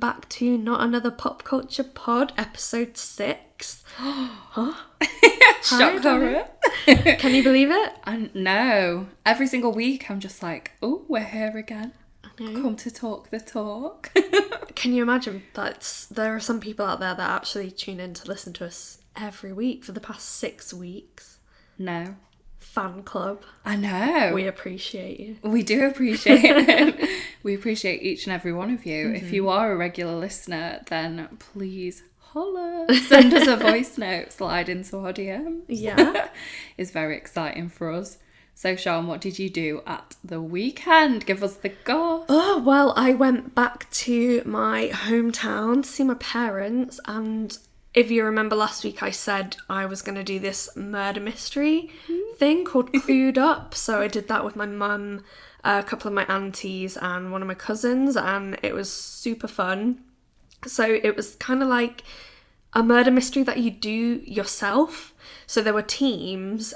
back to Not Another Pop Culture Pod, episode 6. Huh? Shock horror. Can you believe it? No. Every single week I'm just like, oh, we're here again. I know. Come to talk the talk. Can you imagine that there are some people out there that actually tune in to listen to us every week for the past 6 weeks? No. Fan club. I know. We appreciate you. We do appreciate it. We appreciate each and every one of you. Mm-hmm. If you are a regular listener, then please holler. Send us a voice note, slide into our DMs. Yeah. It's very exciting for us. So, Sian, what did you do at the weekend? Give us the goss. Oh, well, I went back to my hometown to see my parents, and if you remember last week, I said I was going to do this murder mystery thing called Clued Up. So I did that with my mum, a couple of my aunties, and one of my cousins, and it was super fun. So it was kind of like a murder mystery that you do yourself. So there were teams.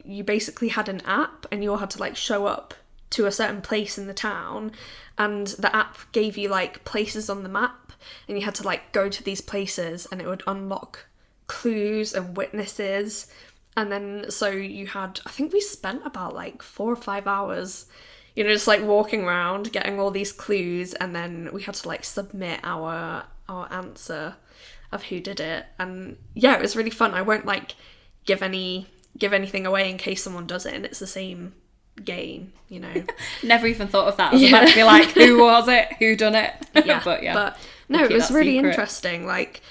You basically had an app, and you all had to like show up to a certain place in the town, and the app gave you like places on the map, and you had to like go to these places, and it would unlock clues and witnesses. And then so you had, I think we spent about like 4 or 5 hours, you know, just like walking around getting all these clues, and then we had to like submit our answer of who did it. And yeah, it was really fun. I won't like give anything away in case someone does it, and it's the same game, you know. Never even thought of that. I was about to be like, who was it? Who done it? Yeah. But no, it was really interesting. Like,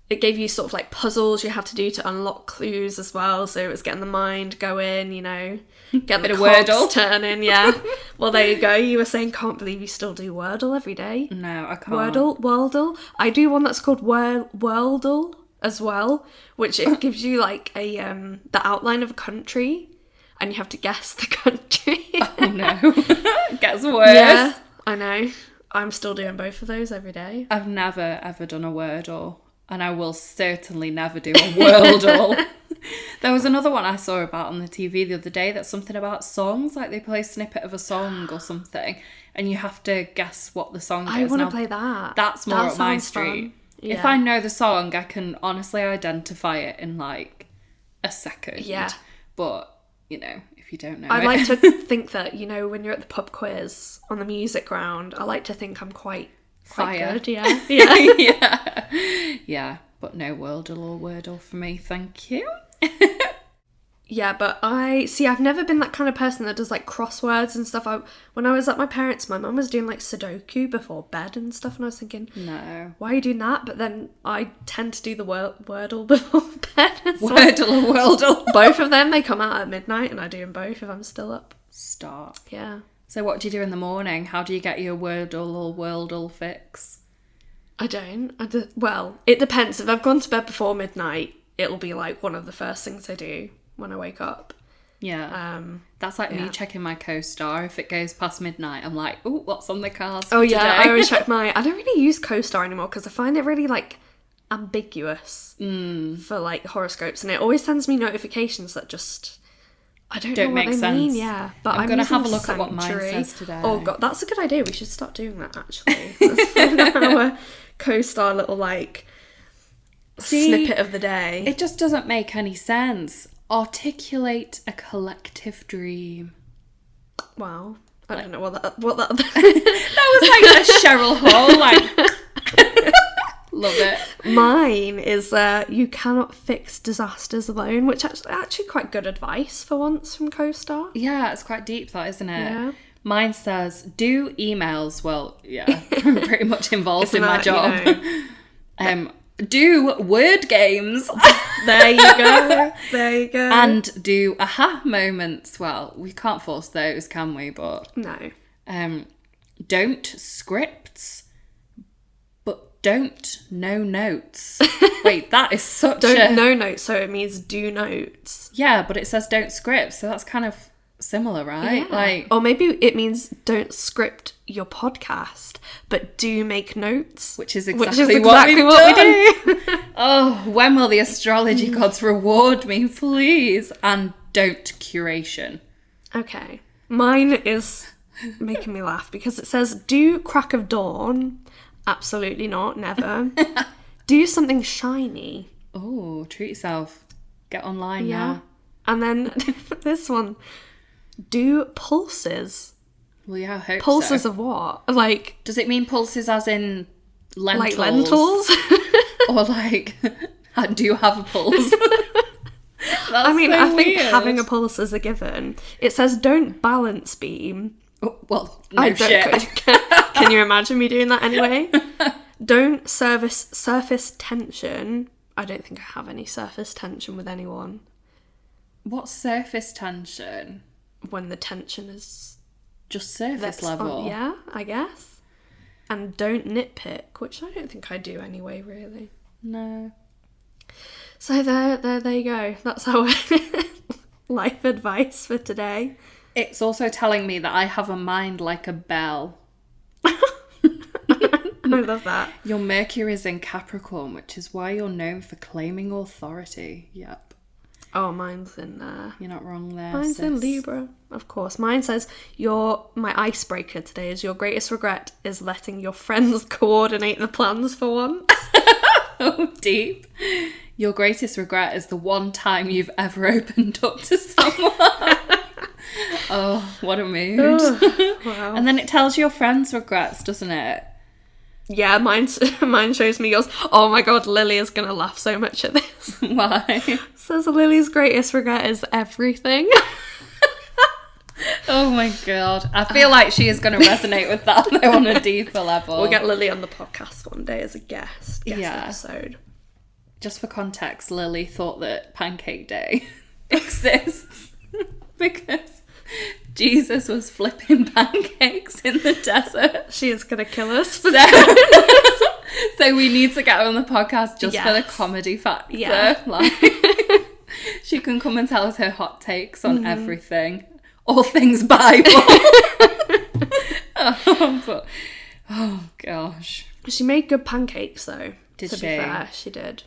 it gave you sort of like puzzles you had to do to unlock clues as well. So it was getting the mind going, you know, getting the cogs turning. Yeah. Well, there you go. You were saying, can't believe you still do Wordle every day. No, I can't. Wordle. I do one that's called Worldle as well, which it gives you like a the outline of a country, and you have to guess the country. Oh no. Gets worse. Yeah, I know. I'm still doing both of those every day. I've never ever done a Wordle, and I will certainly never do a Worldle. There was another one I saw about on the TV the other day that's something about songs, like they play a snippet of a song or something, and you have to guess what the song is. I want to play that. That's more up my street. Fun. Yeah. If I know the song, I can honestly identify it in like a second. Yeah. But, you know, if you don't know I like to think that, you know, when you're at the pub quiz on the music round, I like to think I'm quite good. Yeah. Yeah. Yeah. But no Wordle or Wordle for me, thank you. Yeah, but I've never been that kind of person that does like crosswords and stuff. When I was at my parents', my mum was doing like Sudoku before bed and stuff, and I was thinking, no, why are you doing that? But then I tend to do the Wordle before bed. Wordle or Wordle? Both of them, they come out at midnight, and I do them both if I'm still up. Stop. Yeah. So what do you do in the morning? How do you get your Wordle or Wordle fix? I don't. Well, it depends. If I've gone to bed before midnight, it'll be like one of the first things I do when I wake up. Yeah. That's like me checking my CoStar. If it goes past midnight, I'm like, ooh, what's on the cards for today? I always check I don't really use CoStar anymore because I find it really like ambiguous for like horoscopes, and it always sends me notifications that just I don't know what they mean. Yeah, but I'm gonna have a look at what mine says today. Oh god, that's a good idea. We should start doing that actually. Let's find out our CoStar little like snippet of the day. It just doesn't make any sense. Articulate a collective dream. Wow. I don't know what that that was like a Cheryl Hall, like love it. Mine is you cannot fix disasters alone, which is actually quite good advice for once from CoStar. Yeah, it's quite deep that, isn't it? Yeah. Mine says do ego. Well, yeah, I'm pretty much involved in my job. You know, do word games. There you go. And do aha moments. Well, we can't force those, can we? But no. Don't scripts, but don't no notes. Wait, that is such don't no notes, so it means do notes. Yeah, but it says don't script, so that's kind of similar, right? Yeah. Like, or maybe it means don't script your podcast, but do make notes, which is exactly what we do. Oh, when will the astrology gods reward me, please? And don't curation. Okay, mine is making me laugh because it says do crack of dawn Absolutely not. Never. Do something shiny. Oh, treat yourself. Get online Yeah. now. And then this one. Do pulses. Well, yeah, I hope Pulses so. of what? Like... Does it mean pulses as in lentils? Like lentils? Or like, do you have a pulse? I mean, I think weird. having a pulse is a given. It says don't balance beam. Oh, well, no shit. Can you imagine me doing that anyway? Don't surface tension. I don't think I have any surface tension with anyone. What's surface tension? When the tension is... Just surface level? Yeah, I guess. And don't nitpick, which I don't think I do anyway, really. No. So there you go. That's our life advice for today. It's also telling me that I have a mind like a bell. I love that. Your Mercury is in Capricorn, which is why you're known for claiming authority. Yep. Oh, mine's in You're not wrong there. mine's sis. in Libra, of course. Mine says my icebreaker today is your greatest regret is letting your friends coordinate the plans for once. Oh, deep. Your greatest regret is the one time you've ever opened up to someone. Oh, what a mood. Wow. And then it tells your friends' regrets, doesn't it? Yeah, mine shows me yours. Oh my god, Lily is going to laugh so much at this. Why? Says Lily's greatest regret is everything. Oh my god. I feel like she is going to resonate with that though on a deeper level. We'll get Lily on the podcast one day as a guest episode. Just for context, Lily thought that Pancake Day exists because Jesus was flipping pancakes in the desert. She is going to kill us. So we need to get her on the podcast just for the comedy factor. Yeah. Like, she can come and tell us her hot takes on everything. All things Bible. Oh gosh. She made good pancakes though. Did to she? be fair, she did.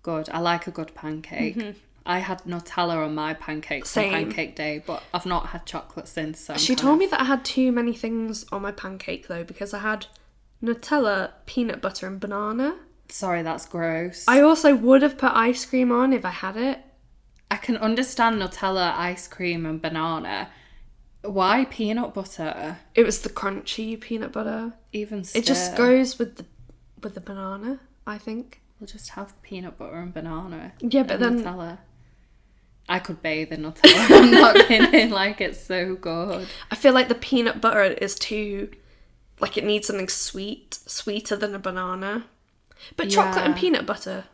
Good. I like a good pancake. I had Nutella on my pancakes Same. on Pancake Day, but I've not had chocolate since. So She told me that I had too many things on my pancake though, because I had Nutella, peanut butter and banana. Sorry, that's gross. I also would have put ice cream on if I had it. I can understand Nutella, ice cream and banana. Why peanut butter? It was the crunchy peanut butter. Even still. It just goes with the banana, I think. We'll just have peanut butter and banana. Yeah, but and then... Nutella. I could bathe in Nutella. I'm not kidding. Like, it's so good. I feel like the peanut butter is too... Like, it needs something sweeter than a banana. But chocolate and peanut butter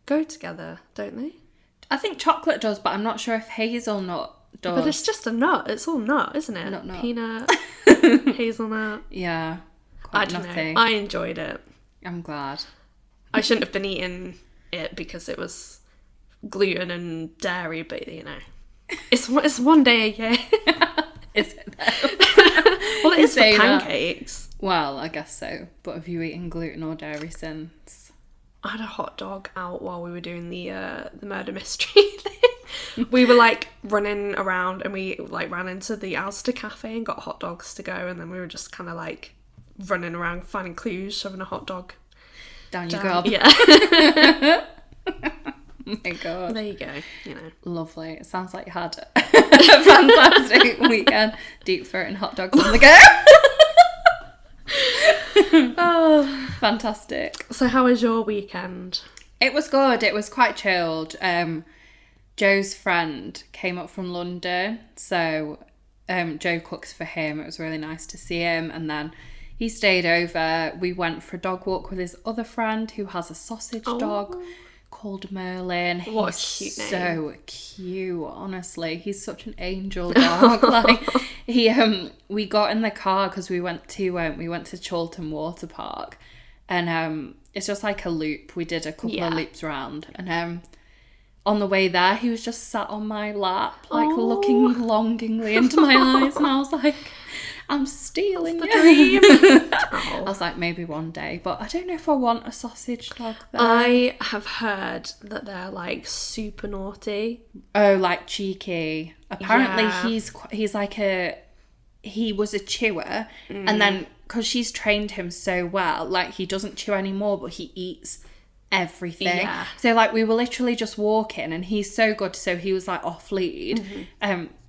go together, don't they? I think chocolate does, but I'm not sure if hazelnut does. But it's just a nut. It's all nut, isn't it? Nut. Peanut, hazelnut. Yeah. I Quite don't nutty. know. I enjoyed it. I'm glad. I shouldn't have been eating it because it was gluten and dairy, but you know, it's one day a year. Is it though? Well, it is for Say that. pancakes. Well, I guess so. But have you eaten gluten or dairy since? I had a hot dog out while we were doing the murder mystery thing. We were like running around and we like ran into the Asda cafe and got hot dogs to go, and then we were just kind of like running around finding clues, shoving a hot dog Down your down. gob. Yeah. Oh my god. There you go. You know. Lovely. It sounds like you had a fantastic weekend. Deep throating hot dogs on the go. Oh. Fantastic. So how was your weekend? It was good. It was quite chilled. Joe's friend came up from London, so Joe cooks for him. It was really nice to see him, and then he stayed over. We went for a dog walk with his other friend who has a sausage dog called Merlin. What He's a cute name. so cute, honestly. He's such an angel dog. Like we got in the car because we went to Chorlton Water Park, and it's just like a loop. We did a couple of loops around, and on the way there he was just sat on my lap, like looking longingly into my eyes, and I was like, I'm stealing the you. dream. I was like, maybe one day, but I don't know if I want a sausage dog there. I have heard that they're like super naughty. Oh, like cheeky. Apparently Yeah. he was a chewer, and then because she's trained him so well, like, he doesn't chew anymore, but he eats everything. Yeah. So, like, we were literally just walking, and he's so good, so he was, like, off lead.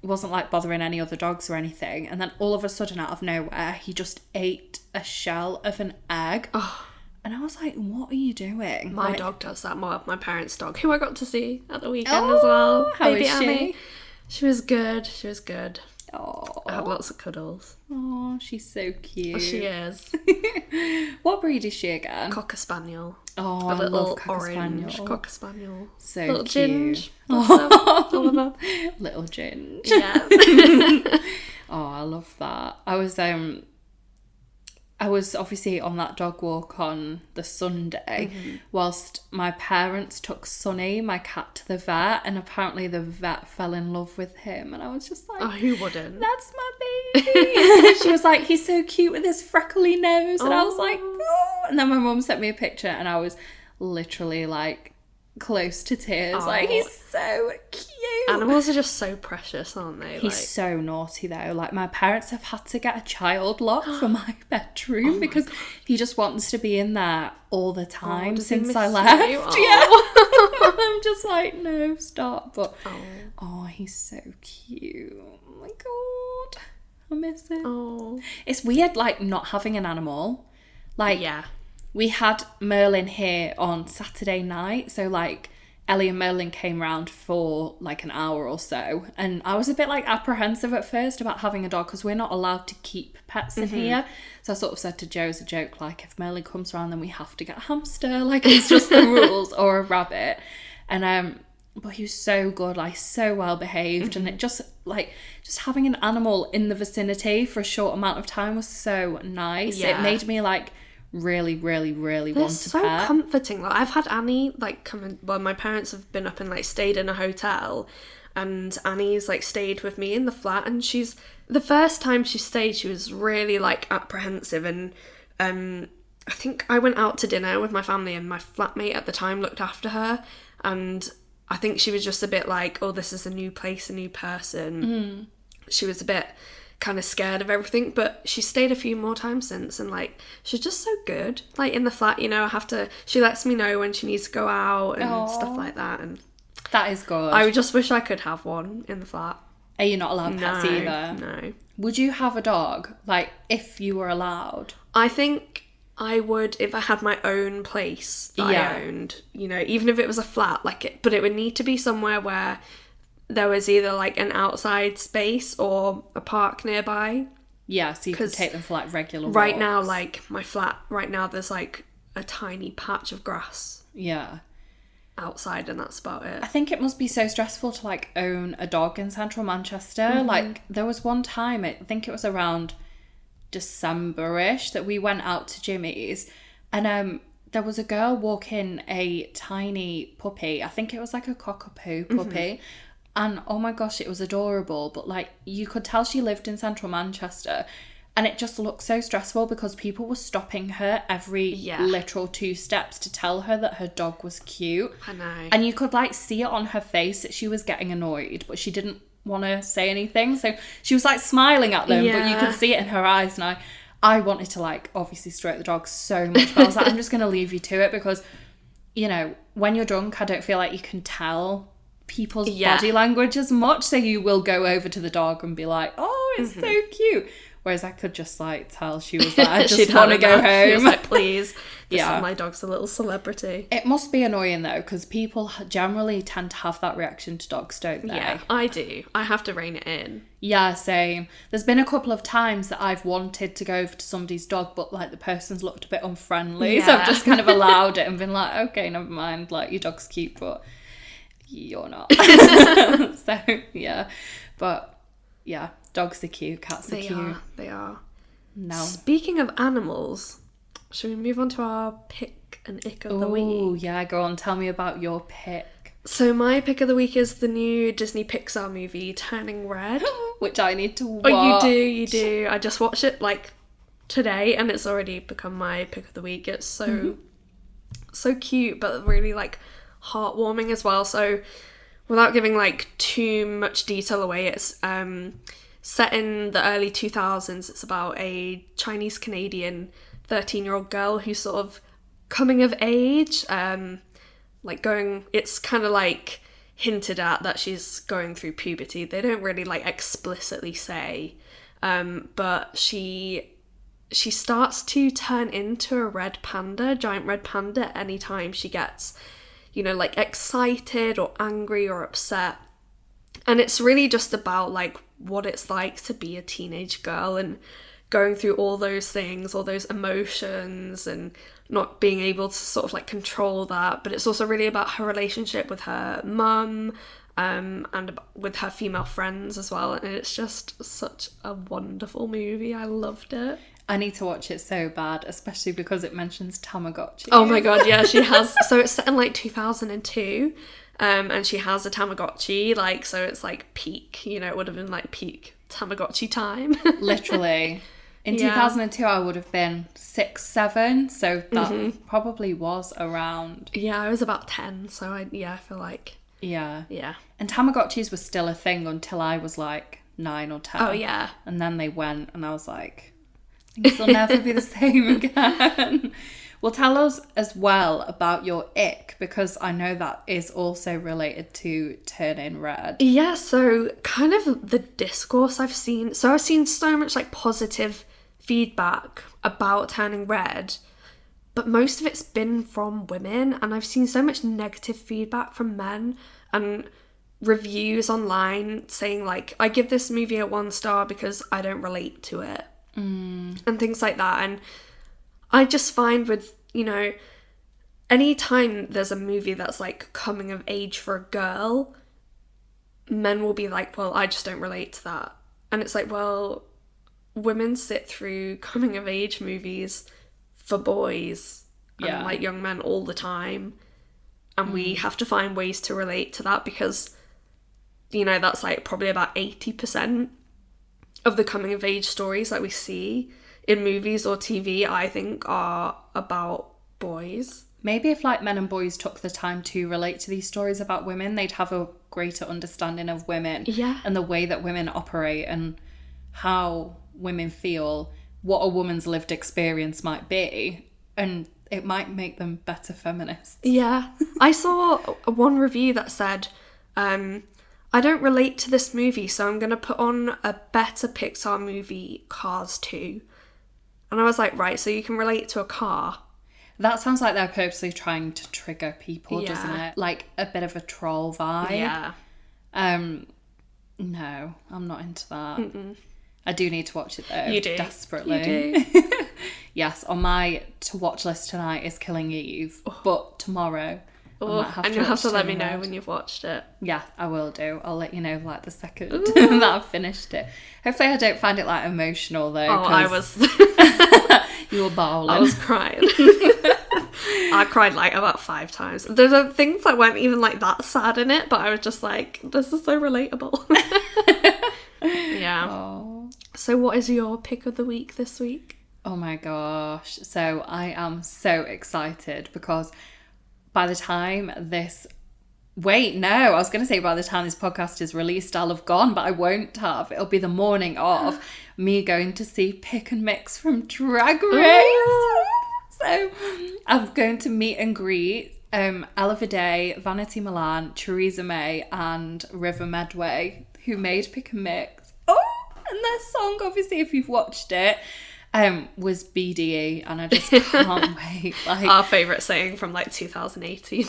Wasn't, like, bothering any other dogs or anything. And then all of a sudden, out of nowhere, he just ate a shell of an egg. Oh. And I was like, what are you doing? My like, dog does that. My parents' dog, who I got to see at the weekend as well. How Baby is she? Annie. She was good. She was good. Oh, I had lots of cuddles. oh, she's so cute. Oh, she is. What breed is she again? Cocker Spaniel. Oh, A I little love Cocker orange Spaniel. Cocker Spaniel. So little cute. Ginge. Oliver. Little Ginge. Yeah. Oh, I love that. I was obviously on that dog walk on the Sunday whilst my parents took Sonny, my cat, to the vet, and apparently the vet fell in love with him, and I was just like, Oh, who wouldn't? that's my baby. She was like, he's so cute with his freckly nose, and I was like, oh. And then my mum sent me a picture, and I was literally like close to tears. Oh. Like, he's so cute. Animals are just so precious, aren't they? He's so naughty though. Like, my parents have had to get a child lock for my bedroom because he just wants to be in there all the time does he since miss I you? left. Oh. Yeah. I'm just like, no, stop. But Oh. he's so cute. Oh my god. I miss him. Oh. It's weird, like, not having an animal. Like, Yeah. we had Merlin here on Saturday night, so like Ellie and Merlin came round for like an hour or so, and I was a bit like apprehensive at first about having a dog because we're not allowed to keep pets in here. So I sort of said to Joe as a joke, like, if Merlin comes around then we have to get a hamster, like, it's just the rules, or a rabbit. And but he was so good, like, so well behaved, and it just having an animal in the vicinity for a short amount of time was so nice. Yeah. It made me like really, really, really They're want a so pet. comforting. Like, I've had Annie like come in. Well, my parents have been up and like stayed in a hotel, and Annie's like stayed with me in the flat. And she's the first time she stayed, she was really like apprehensive. And I think I went out to dinner with my family, and my flatmate at the time looked after her, and I think she was just a bit like, oh, this is a new place, a new person. She was a bit kind of scared of everything, but she stayed a few more times since, and like, she's just so good. Like, in the flat, you know, she lets me know when she needs to go out and stuff like that, and That is good. I just wish I could have one in the flat. Are you not allowed pets either? No. Would you have a dog, like, if you were allowed? I think I would if I had my own place that I owned, you know, even if it was a flat, but it would need to be somewhere where there was either like an outside space or a park nearby. Yeah, so you could take them for like regular walks. Right now, like my flat, right now there's like a tiny patch of grass Yeah. outside, and that's about it. I think it must be so stressful to like own a dog in central Manchester. Like, there was one time, I think it was around December-ish, that we went out to Jimmy's, and there was a girl walking a tiny puppy. I think it was like a cockapoo puppy. And oh my gosh, it was adorable. But like, you could tell she lived in central Manchester, and it just looked so stressful because people were stopping her every literal 2 steps to tell her that her dog was cute. I know. And you could like see it on her face that she was getting annoyed, but she didn't want to say anything. So she was like smiling at them, but you could see it in her eyes. And I wanted to like obviously stroke the dog so much, but I was like, I'm just going to leave you to it, because, you know, when you're drunk, I don't feel like you can tell people's body language as much, so you will go over to the dog and be like, oh, it's so cute, whereas I could just like tell she was like, I just want to go home. She was like, please, my dog's a little celebrity. It must be annoying though, because people generally tend to have that reaction to dogs, don't they? Yeah, I do. I have to rein it in. Yeah, same. There's been a couple of times that I've wanted to go over to somebody's dog, but like the person's looked a bit unfriendly, so I've just kind of allowed it and been like, okay, never mind, like, your dog's cute, but you're not. So yeah, but yeah, dogs are cute, cats are cute. They are. No. Speaking of animals, should we move on to our pick and ick of the week? Oh yeah, go on, tell me about your pick. So my pick of the week is the new Disney Pixar movie Turning Red. Which I need to watch. Oh, you do. I just watched it like today, and it's already become my pick of the week. It's so cute, but really like heartwarming as well. So without giving like too much detail away, it's set in the early 2000s. It's about a Chinese Canadian 13-year-old girl who's sort of coming of age, it's kind of like hinted at that she's going through puberty. They don't really like explicitly say, but she starts to turn into a giant red panda anytime she gets, like excited or angry or upset. And it's really just about like what it's like to be a teenage girl and going through all those things, all those emotions, and not being able to sort of like control that. But it's also really about her relationship with her mum, and with her female friends as well. And it's just such a wonderful movie. I loved it. I need to watch it so bad, especially because it mentions Tamagotchi. Oh my god, yeah, she has. So it's set in like 2002, and she has a Tamagotchi, like, so it's like peak, it would have been like peak Tamagotchi time. Literally. In 2002, I would have been 6, 7, so that probably was around. Yeah, I was about 10, so I feel like. Yeah. Yeah. And Tamagotchis were still a thing until I was like 9 or 10. Oh, yeah. And then they went, and I was like, things will never be the same again. Well, tell us as well about your ick, because I know that is also related to Turning Red. Yeah, so kind of the discourse I've seen. So I've seen so much like positive feedback about Turning Red, but most of it's been from women, and I've seen so much negative feedback from men and reviews online saying like, I give this movie a 1 star because I don't relate to it, and things like that. And I just find with, anytime there's a movie that's like coming of age for a girl, men will be like, well, I just don't relate to that. And it's like, well, women sit through coming of age movies for boys and like young men all the time, and we have to find ways to relate to that, because that's like probably about 80% of the coming of age stories that we see in movies or TV, I think, are about boys. Maybe if like men and boys took the time to relate to these stories about women, they'd have a greater understanding of women and the way that women operate and how women feel, what a woman's lived experience might be, and it might make them better feminists. Yeah. I saw one review that said, I don't relate to this movie, so I'm going to put on a better Pixar movie, Cars 2. And I was like, right, so you can relate to a car. That sounds like they're purposely trying to trigger people, doesn't it? Like a bit of a troll vibe. Yeah. No, I'm not into that. I do need to watch it though. You do. Desperately. You do. Yes, on my to-watch list tonight is Killing Eve, but tomorrow I might have and you'll have to let me know when you've watched it. Yeah, I will do. I'll let you know like the second that I've finished it. Hopefully I don't find it like emotional though. Oh, I was. You were bawling. I was crying. I cried like about 5 times. There are things that weren't even like that sad in it, but I was just like, this is so relatable. Yeah. Oh. So what is your pick of the week this week? Oh my gosh. So I am so excited because by the time this... Wait, no. I was going to say by the time this podcast is released, I'll have gone, but I won't have. It'll be the morning of me going to see Pick and Mix from Drag Race. So I'm going to meet and greet Ella Vidae, Vanity Milan, Theresa May and River Medway, who made Pick and Mix. Oh, and their song, obviously, if you've watched it, was BDE, and I just can't wait. Like, our favourite saying from like 2018.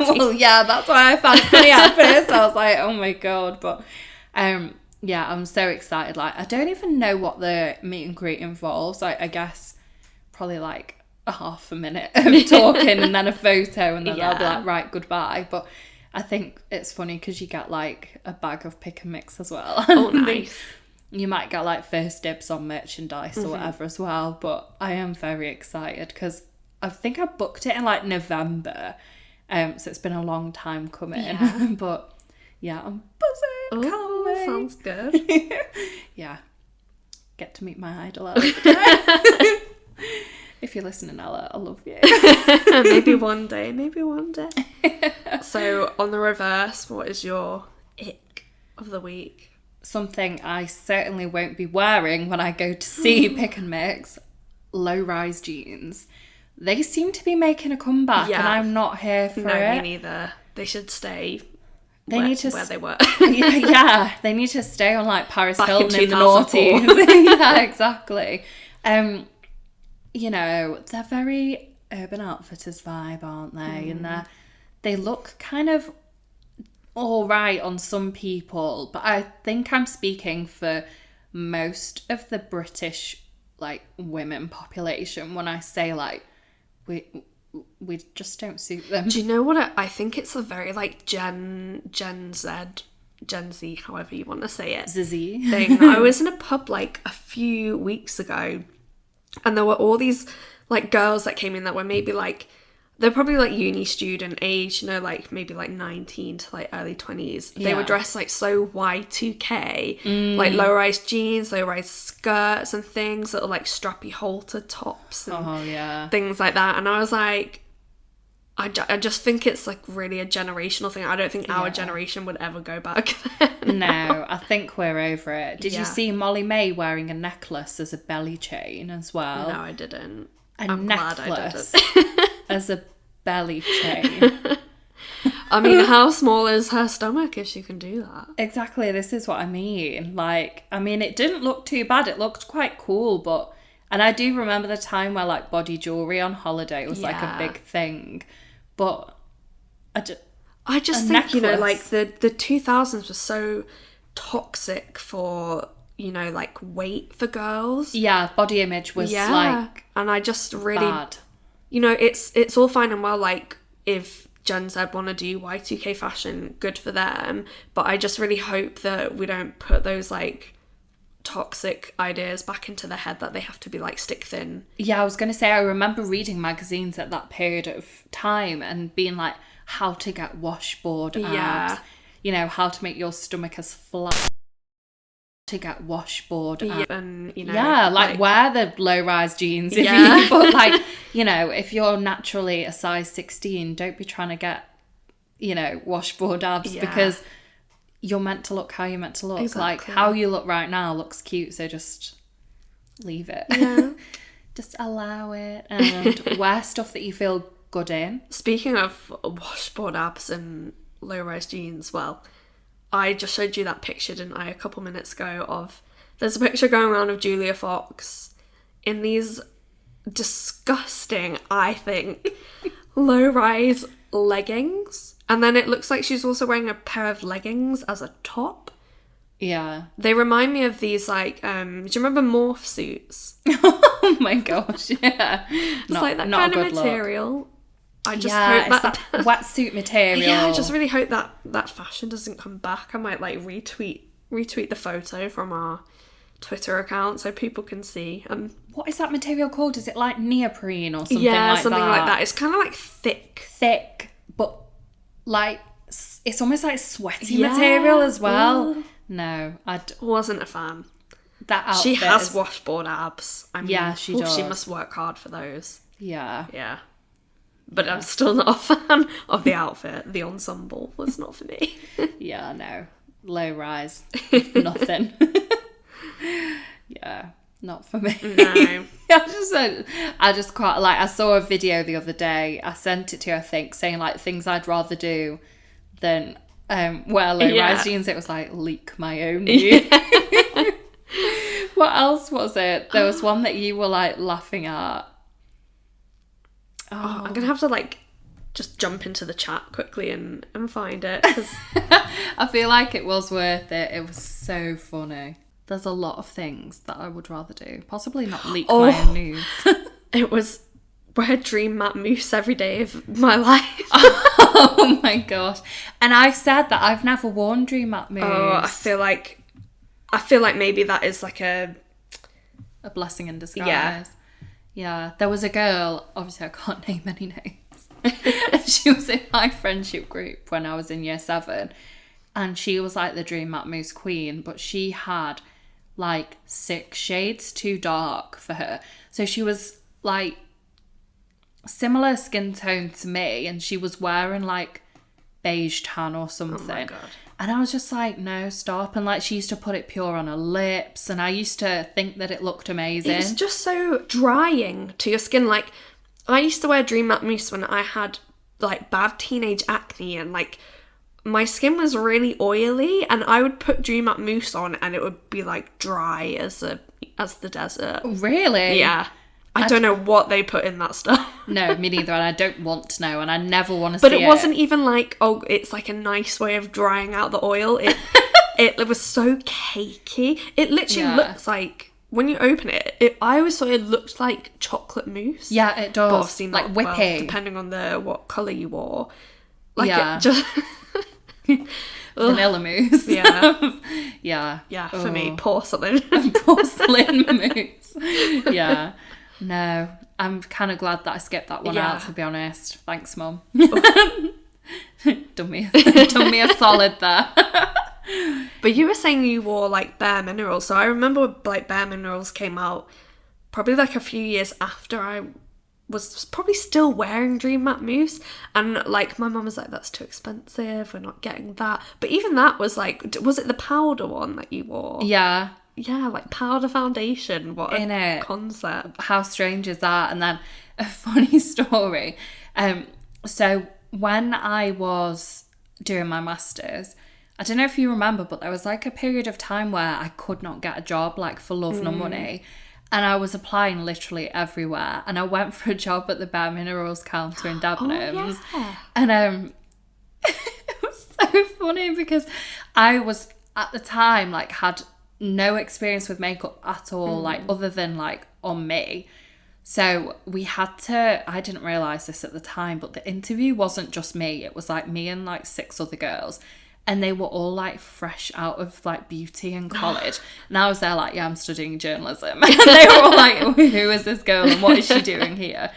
Well, yeah, that's why I found it funny at first. I was like, oh my god, but yeah, I'm so excited. Like, I don't even know what the meet and greet involves. I guess probably like a half a minute of talking and then a photo, and then they'll be like, right, goodbye. But I think it's funny because you get like a bag of Pick and Mix as well. Oh, nice. You might get like first dibs on merchandise or whatever as well, but I am very excited because I think I booked it in like November, so it's been a long time coming. Yeah. But yeah, I'm buzzing. Can't wait. Sounds good. Yeah, get to meet my idol Ella today. If you're listening, Ella, I love you. Maybe one day. So on the reverse, what is your ick of the week? something I certainly won't be wearing when I go to see Pick and Mix, low-rise jeans. They seem to be making a comeback, and I'm not here for it. No, me neither. They should stay where they were. yeah, they need to stay on like Paris back Hilton in the 2004. noughties. Yeah, exactly. You know, they're very Urban Outfitters vibe, aren't they? And they look kind of all right on some people, but I think I'm speaking for most of the British like women population when I say like we just don't suit them. Do you know what? I think it's a very like Gen Z, however you want to say it, Zizzy thing. I was in a pub like a few weeks ago, and there were all these like girls that came in that were maybe like, they're probably like uni student age, you know, like maybe like 19 to like early 20s. They were dressed like so Y2K, like low-rise jeans, low-rise skirts and things that are like strappy halter tops and things like that. And I was like, I just think it's like really a generational thing. I don't think our generation would ever go back then. No, I think we're over it. Did you see Molly May wearing a necklace as a belly chain as well? No, I didn't. I'm glad I didn't. As a belly chain. I mean, how small is her stomach if she can do that? Exactly, this is what I mean. Like, I mean, it didn't look too bad. It looked quite cool, but... And I do remember the time where, like, body jewellery on holiday was, like, a big thing. But I just think, necklace. You know, like, the 2000s was so toxic for... you know, like weight for girls. Yeah, body image was like, and I just really bad. You know, it's all fine and well, like if Gen Z want to do Y2K fashion, good for them, but I just really hope that we don't put those like toxic ideas back into their head that they have to be like stick thin. Yeah, I was going to say, I remember reading magazines at that period of time and being like, how to get washboard abs, you know, how to make your stomach as flat to get washboard and you know, like wear the low-rise jeans if you, but like, you know, if you're naturally a size 16, don't be trying to get, you know, washboard abs because you're meant to look how you're meant to look. Exactly. Like how you look right now looks cute, so just leave it. Just allow it and wear stuff that you feel good in. Speaking of washboard abs and low-rise jeans, well, I just showed you that picture, didn't I, a couple minutes ago of... There's a picture going around of Julia Fox in these disgusting, I think, low-rise leggings. And then it looks like she's also wearing a pair of leggings as a top. Yeah. They remind me of these, like... do you remember morph suits? Oh my gosh, yeah. It's like that kind of material. Look. I just hope that wetsuit material. Yeah, I just really hope that fashion doesn't come back. I might like retweet the photo from our Twitter account so people can see. What is that material called? Is it like neoprene or something like that? It's kind of like thick, but like it's almost like sweaty material as well. Ooh. No, I wasn't a fan. That outfit she has washboard abs. I mean, she does. She must work hard for those. Yeah. But I'm still not a fan of the outfit. The ensemble was not for me. Yeah, no. Low rise. Nothing. Yeah, not for me. No. I just quite like, I saw a video the other day. I sent it to you, I think, saying like things I'd rather do than wear low-rise jeans. It was like leak my own nude. What else was it? There was one that you were like laughing at. Oh, I'm gonna have to like just jump into the chat quickly and find it. I feel like it was worth it. It was so funny. There's a lot of things that I would rather do. Possibly not leak my own nudes. It was wear dream matte mousse every day of my life. Oh my gosh. And I've said that I've never worn dream matte mousse. Oh, I feel like maybe that is like a blessing in disguise. Yeah, there was a girl, obviously I can't name any names. She was in my friendship group when I was in year 7. And she was like the dream matte mousse queen, but she had like 6 shades too dark for her. So she was like similar skin tone to me, and she was wearing like beige tan or something. Oh my God. And I was just like, no, stop. And like, she used to put it pure on her lips, and I used to think that it looked amazing. It's just so drying to your skin. Like, I used to wear Dream Matte Mousse when I had like bad teenage acne, and like my skin was really oily, and I would put Dream Matte Mousse on and it would be like dry as the desert. Really? Yeah. I don't know what they put in that stuff. No, me neither, and I don't want to know, and I never want to but see it. But it wasn't even like, oh, it's like a nice way of drying out the oil. It was so cakey. It literally looks like, when you open it, I always thought it looked like chocolate mousse. Yeah, it does. But obviously like not, whippy. well, depending on what colour you wore. Like, yeah. it just... Vanilla mousse. Yeah. Yeah. Yeah, for me, porcelain. Porcelain mousse. Yeah. No, I'm kind of glad that I skipped that one out, to be honest. Thanks, Mum. Done me a solid there. But you were saying you wore like Bare Minerals, so I remember like Bare Minerals came out probably like a few years after I was probably still wearing Dream Matte Mousse, and like my mum was like, that's too expensive, we're not getting that. But even that was like, was it the powder one that you wore? Yeah, like powder foundation. What a concept. How strange is that? And then a funny story, so when I was doing my masters, I don't know if you remember, but there was like a period of time where I could not get a job, like for love nor money. And I was applying literally everywhere. And I went for a job at the Bare Minerals counter in Debenhams. Oh, yeah. And it was so funny because I was, at the time, like, had no experience with makeup at all, like, other than, like, on me. So we had to, I didn't realise this at the time, but the interview wasn't just me. It was, like, me and, like, 6 other girls. And they were all like fresh out of like beauty and college. And I was there like, yeah, I'm studying journalism. And they were all like, who is this girl and what is she doing here?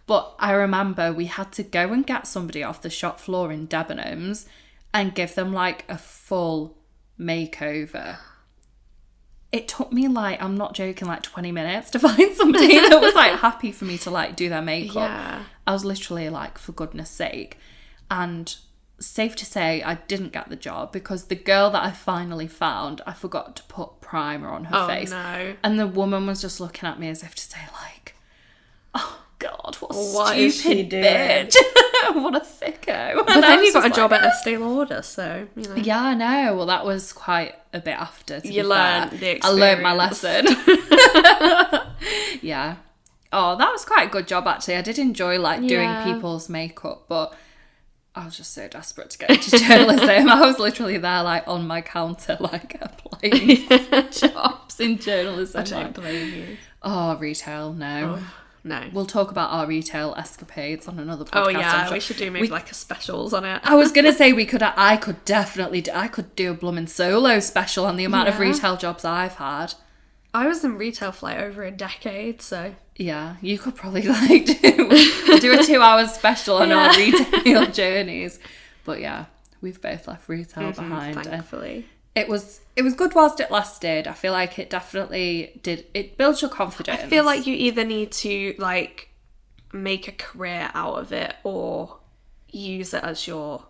But I remember we had to go and get somebody off the shop floor in Debenhams and give them like a full makeover. It took me like, I'm not joking, like 20 minutes to find somebody that was like happy for me to like do their makeup. Yeah. I was literally like, for goodness sake. And safe to say, I didn't get the job because the girl that I finally found, I forgot to put primer on her face. No. And the woman was just looking at me as if to say like, oh God, what is she stupid doing? bitch. What a sicko. But then you got a job at Estee Lauder, so, you know. Yeah, I know. Well, that was quite a bit after, to you be learned fair. the experience. I learned my lesson. Yeah. Oh, that was quite a good job, actually. I did enjoy, like, doing people's makeup, but I was just so desperate to get into journalism. I was literally there, like, on my counter, like, applying jobs in journalism. I don't blame you. Oh, retail, no. Oh, no. We'll talk about our retail escapades on another podcast. Oh, yeah, sure. we should do maybe like a specials on it. I was going to say I could definitely do a blooming solo special on the amount of retail jobs I've had. I was in retail for like over a decade, so... Yeah, you could probably like do a 2-hour special on our retail journeys. But yeah, we've both left retail behind. Thankfully. It was good whilst it lasted. I feel like it definitely did. It builds your confidence. I feel like you either need to like make a career out of it or use it as your,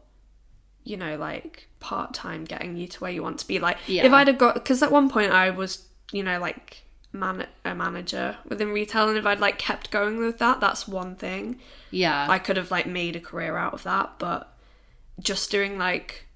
you know, like part-time getting you to where you want to be. Like if I'd have got, because at one point I was, you know, like a manager within retail, and if I'd like kept going with that, that's one thing. Yeah. I could have like made a career out of that, but just doing like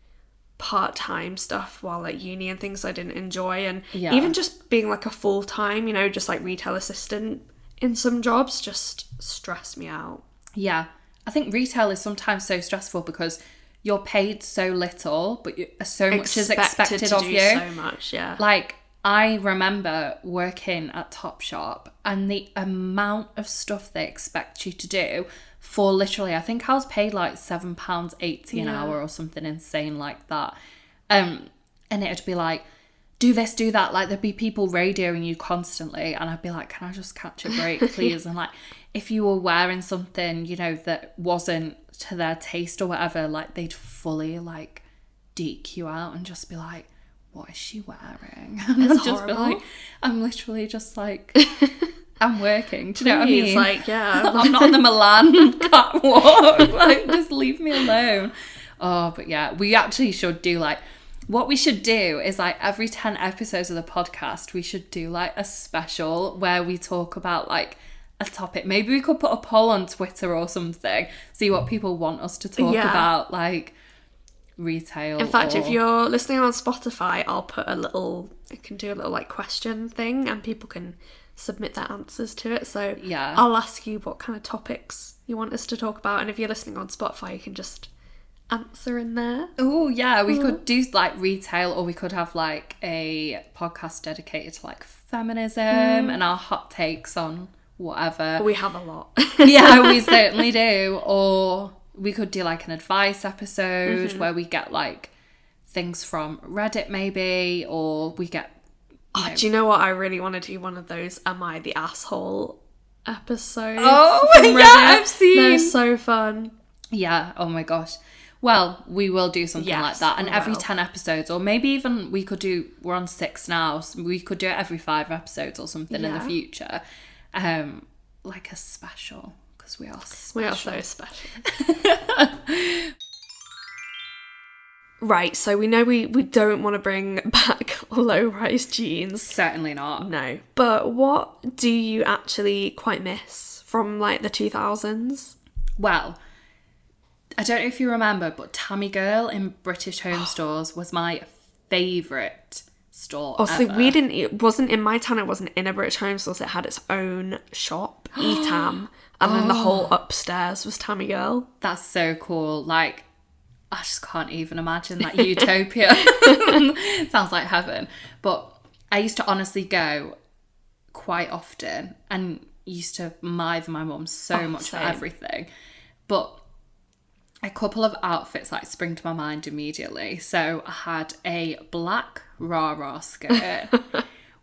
part-time stuff while at uni and things I didn't enjoy, and even just being like a full-time, you know, just like retail assistant in some jobs just stressed me out. Yeah. I think retail is sometimes so stressful because you're paid so little, but so much is expected of you. So much, yeah. Like, I remember working at Topshop and the amount of stuff they expect you to do for literally, I think I was paid like £7.80 an hour or something insane like that. And it'd be like, do this, do that. Like, there'd be people radioing you constantly, and I'd be like, can I just catch a break, please? And like, if you were wearing something, you know, that wasn't to their taste or whatever, like, they'd fully like deke you out and just be like, what is she wearing? And it's I'd just horrible. be like, I'm literally just like, I'm working. Do you know what I Please, mean? like, yeah. I'm not on the Milan catwalk. Like, just leave me alone. Oh, but yeah, we actually should do like What we should do is like every 10 episodes of the podcast, we should do like a special where we talk about like a topic. Maybe we could put a poll on Twitter or something, see what people want us to talk about, like retail. In fact, if you're listening on Spotify, I can do a little like question thing and people can submit their answers to it. So yeah, I'll ask you what kind of topics you want us to talk about, and if you're listening on Spotify, you can just answer in there. Oh yeah, we could do like retail, or we could have like a podcast dedicated to like feminism and our hot takes on whatever. We have a lot. Yeah, we certainly do. Or we could do like an advice episode where we get like things from Reddit maybe, or we get do you know what? I really want to do one of those Am I the Asshole episodes. Oh yeah, I've seen. They're so fun. Yeah, oh my gosh. Well, we will do something like that. And every 10 episodes, or maybe even we're on 6 now, so we could do it every 5 episodes or something in the future. Like a special, because we are special. We are so special. Right, so we know we don't want to bring back low-rise jeans. Certainly not. No. But what do you actually quite miss from, like, the 2000s? Well, I don't know if you remember, but Tammy Girl in British Home Stores was my favourite store ever. So it wasn't in my town, it wasn't in a British Home Stores, it had its own shop, Etam, and then the whole upstairs was Tammy Girl. That's so cool. Like, I just can't even imagine that utopia. Sounds like heaven. But I used to honestly go quite often and used to mither my mum so much for everything. But a couple of outfits like spring to my mind immediately. So I had a black rah-rah skirt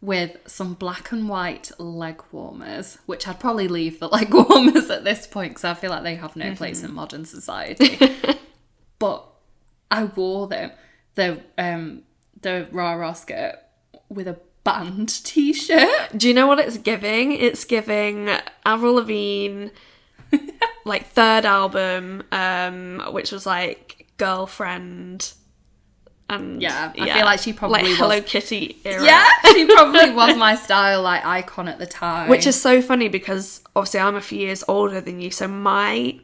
with some black and white leg warmers, which I'd probably leave the leg warmers at this point because I feel like they have no place in modern society. But I wore them, the rah-rah skirt with a band t-shirt. Do you know what it's giving? It's giving Avril Lavigne, like, third album, which was like Girlfriend. And I feel like she probably like was Hello Kitty era. Yeah, she probably was my style, like, icon at the time. Which is so funny because obviously I'm a few years older than you, so my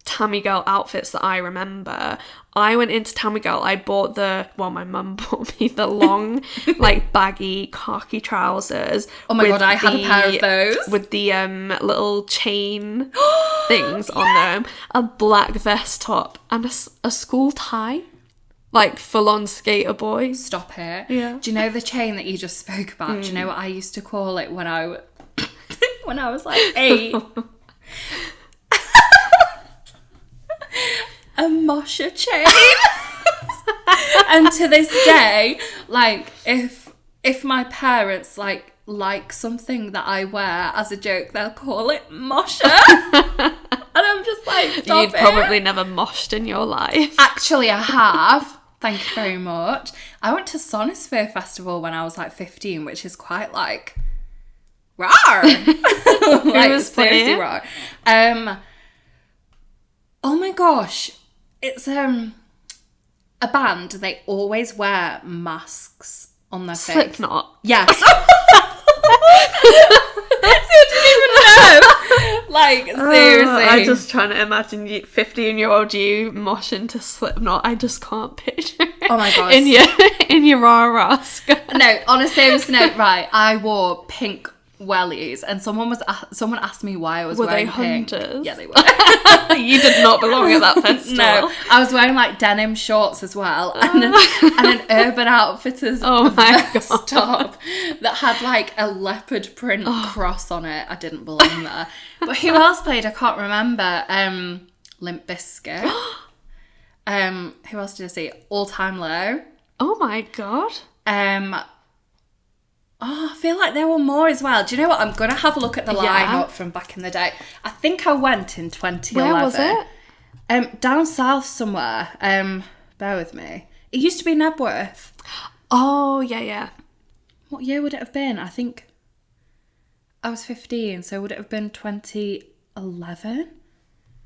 Tammy Girl outfits that I remember, I went into Tammy Girl, I bought my mum bought me the long, like, baggy khaki trousers. Oh my god, I had a pair of those. With the little chain things on them, a black vest top, and a school tie. Like, full-on skater boy. Stop it. Yeah. Do you know the chain that you just spoke about? Do you know what I used to call it when I was like 8? A Mosher chain. And to this day, like, if my parents like something that I wear as a joke, they'll call it Mosher. And I'm just like, stop. You'd probably never moshed in your life. Actually, I have. Thank you very much. I went to Sonisphere Festival when I was like 15, which is quite like rawr. Like, was seriously funny. rawr. Oh my gosh. It's a band, they always wear masks on their face. Slipknot. Yes. I didn't even know. Like, seriously. I'm just trying to imagine 15-year-old you moshing to Slipknot. I just can't picture it. Oh my gosh. In your rah-rah skirt. No, on a serious note, right, I wore pink wellies and someone asked me why I was wearing pink. Were they hunters? Yeah, they were. You did not belong at that festival. No, I was wearing like denim shorts as well and an Urban Outfitters vest top that had like a leopard print cross on it. I didn't belong there. But who else played? I can't remember. Limp Bizkit. Who else did I see? All Time Low. Oh my god. I feel like there were more as well. Do you know what? I'm going to have a look at the lineup from back in the day. I think I went in 2011. Where was it? Down south somewhere. Bear with me. It used to be Nebworth. Oh, yeah. What year would it have been? I think I was 15, so would it have been 2011?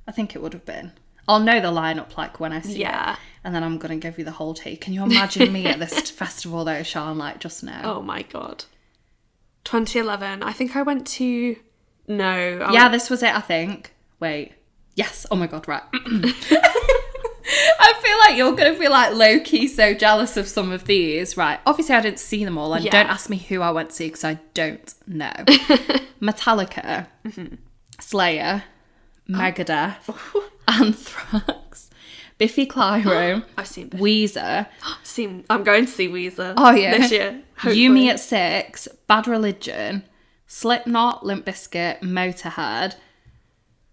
I think it would have been. I'll know the lineup like when I see Yeah. it. And then I'm going to give you the whole tea. Can you imagine me at this festival though, Sean, like just now? Oh my God. 2011. I think I went to... No. Yeah, this was it, I think. Wait. Yes. Oh my God, right. I feel like you're going to be like low-key so jealous of some of these. Right. Obviously, I didn't see them all. And don't ask me who I went to see because I don't know. Metallica. Slayer. Megadeth. Anthrax. Biffy Clyro. I've seen Biffy. Weezer. I'm going to see Weezer. Oh, yeah. This year. Hopefully. Yumi at 6. Bad Religion. Slipknot. Limp Bizkit. Motorhead.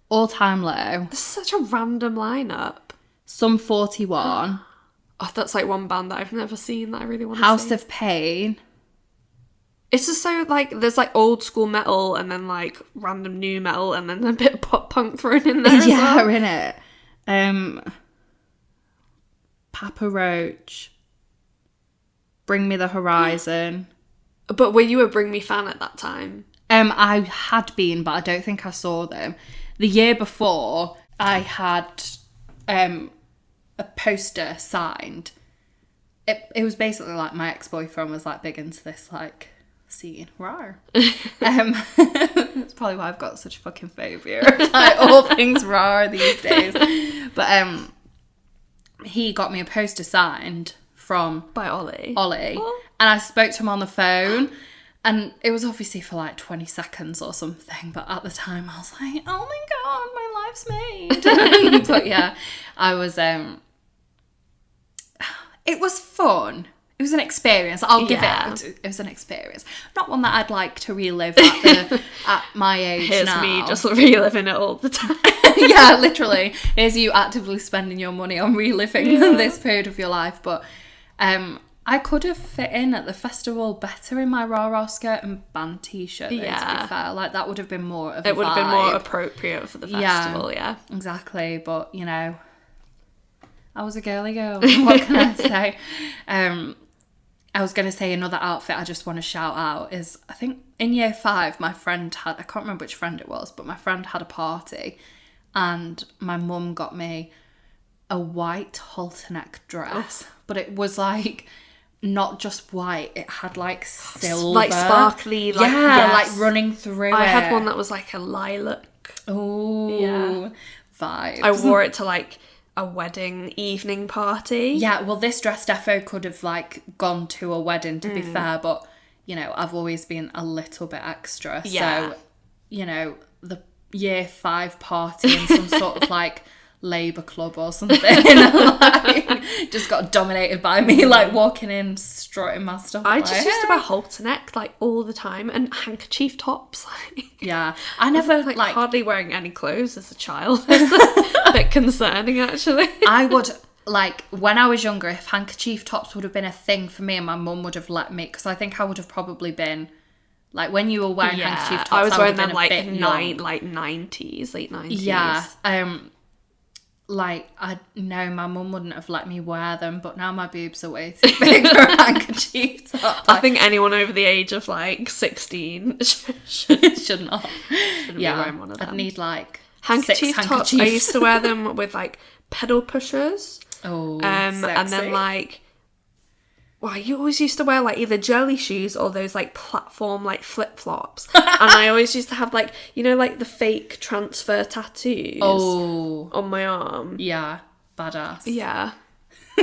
All Time Low. This is such a random lineup. Sum 41. Oh, that's like one band that I've never seen that I really want to see. House of Pain. It's just so, like, there's, like, old school metal and then, like, random new metal and then a bit of pop punk thrown in there as well. Innit? Papa Roach. Bring Me the Horizon. But were you a Bring Me fan at that time? I had been, but I don't think I saw them. The year before, I had a poster signed. It was basically like my ex-boyfriend was like big into this like scene. Rawr. That's probably why I've got such a fucking phobia of like all things raw these days. But he got me a poster signed from By Ollie. And I spoke to him on the phone. And it was obviously for like 20 seconds or something, but at the time I was like, oh my God, my life's made. But yeah, I was, it was fun. It was an experience. I'll give it was an experience. Not one that I'd like to relive at my age Here's now. me just reliving it all the time. Yeah, literally. Here's you actively spending your money on reliving this period of your life. But I could have fit in at the festival better in my rah-rah skirt and band t-shirt, though, to be fair. Like, that would have been more of a It would have been vibe. more appropriate for the festival, yeah. Exactly. But, you know, I was a girly girl. What can I say? I was going to say another outfit I just want to shout out is, I think in year 5, my friend had, I can't remember which friend it was, but my friend had a party and my mum got me a white halter neck dress. But it was like... not just white, it had like silver. Like sparkly, like, like running through it. I had one that was like a lilac. Oh, yeah. Vibes. I wore it to like a wedding evening party. Yeah, well, this dress defo could have like gone to a wedding, to be fair, but you know, I've always been a little bit extra. Yeah. So, you know, the year 5 party in some sort of like Labour club or something, like, just got dominated by me, like walking in, strutting my stuff. I just used to wear halter neck like all the time and handkerchief tops. Like, yeah, I never like like hardly wearing any clothes as a child. It's a bit concerning, actually. I would like when I was younger, if handkerchief tops would have been a thing for me, and my mum would have let me, because I think I would have probably been like when you were wearing handkerchief tops. I was wearing them like like late 90s. Yeah. Like, I know my mum wouldn't have let me wear them, but now my boobs are way too big for a handkerchief top. I think anyone over the age of like 16 should not. shouldn't be wearing one of them. I'd need like handkerchief 6 tops. I used to wear them with like pedal pushers. Oh, and then like, well, you always used to wear like either jelly shoes or those like platform like flip flops. And I always used to have like, you know, like the fake transfer tattoos on my arm. Yeah, badass. Yeah.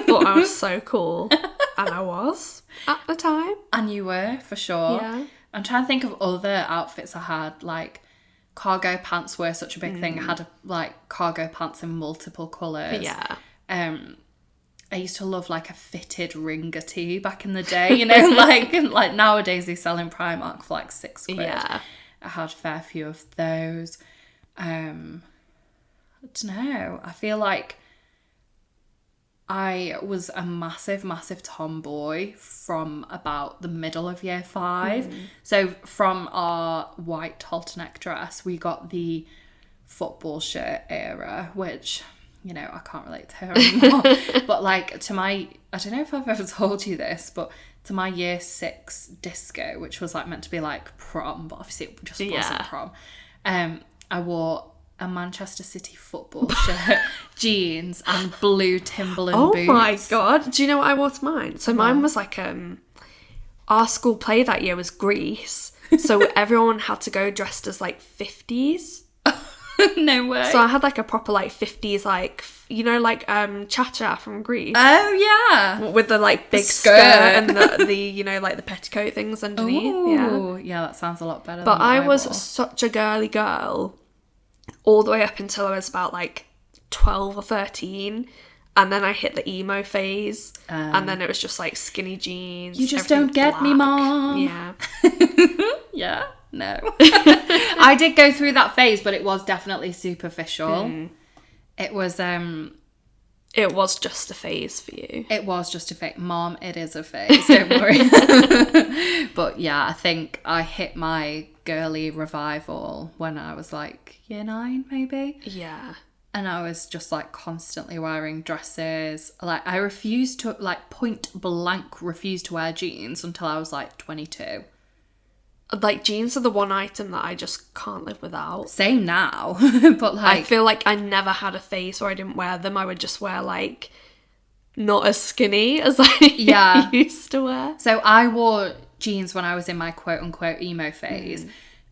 Thought I was so cool. And I was at the time. And you were, for sure. Yeah. I'm trying to think of other outfits I had, like cargo pants were such a big thing. I had like cargo pants in multiple colours. Yeah. I used to love like a fitted ringer tee back in the day, you know, like nowadays they sell in Primark for like £6. Yeah. I had a fair few of those. I don't know. I feel like I was a massive, massive tomboy from about the middle of year 5. So from our white halter neck dress, we got the football shirt era, which... you know, I can't relate to her anymore. But like to my, I don't know if I've ever told you this, but to my year 6 disco, which was like meant to be like prom, but obviously it just wasn't prom. I wore a Manchester City football shirt, jeans, and blue Timberland boots. Oh my God. Do you know what I wore to mine? So mine was like, our school play that year was Greece. So everyone had to go dressed as like 50s. No way. So I had like a proper like 50s, like, you know, like Cha-Cha from Greece. Oh yeah. With the like big skirt and the you know, like the petticoat things underneath. Ooh, yeah, that sounds a lot better But than I was wore. such a girly girl all the way up until I was about like 12 or 13. And then I hit the emo phase. And then it was just like skinny jeans. You just everything don't get me, black. Mom. Yeah. Yeah, no. I did go through that phase, but it was definitely superficial. It was just a phase for you. It was just a phase. Mom, it is a phase, don't worry. But yeah, I think I hit my girly revival when I was like year 9, maybe. Yeah. And I was just like constantly wearing dresses. Like I refused to, like point blank refused to wear jeans until I was like 22. Like, jeans are the one item that I just can't live without. Same now. But like, I feel like I never had a phase where I didn't wear them. I would just wear like not as skinny as I used to wear. So I wore jeans when I was in my quote unquote emo phase.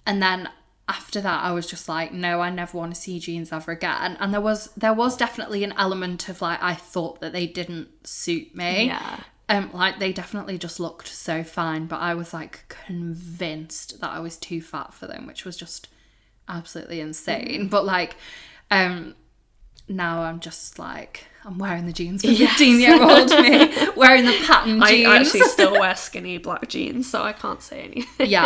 And then after that I was just like, no, I never want to see jeans ever again. And there was definitely an element of like, I thought that they didn't suit me. Yeah. Like they definitely just looked so fine, but I was like convinced that I was too fat for them, which was just absolutely insane. But like, now I'm just like, I'm wearing the jeans for 15-year-old me, wearing the pattern jeans. I actually still wear skinny black jeans, so I can't say anything. Yeah,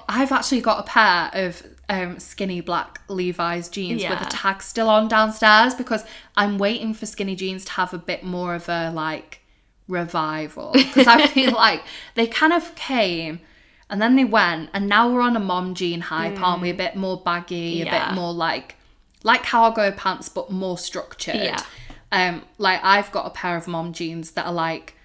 I've actually got a pair of skinny black Levi's jeans with a tag still on downstairs, because I'm waiting for skinny jeans to have a bit more of a like revival, because I feel like they kind of came and then they went, and now we're on a mom jean hype, aren't we? A bit more baggy, a bit more like cargo pants, but more structured. Yeah. Like I've got a pair of mom jeans that are like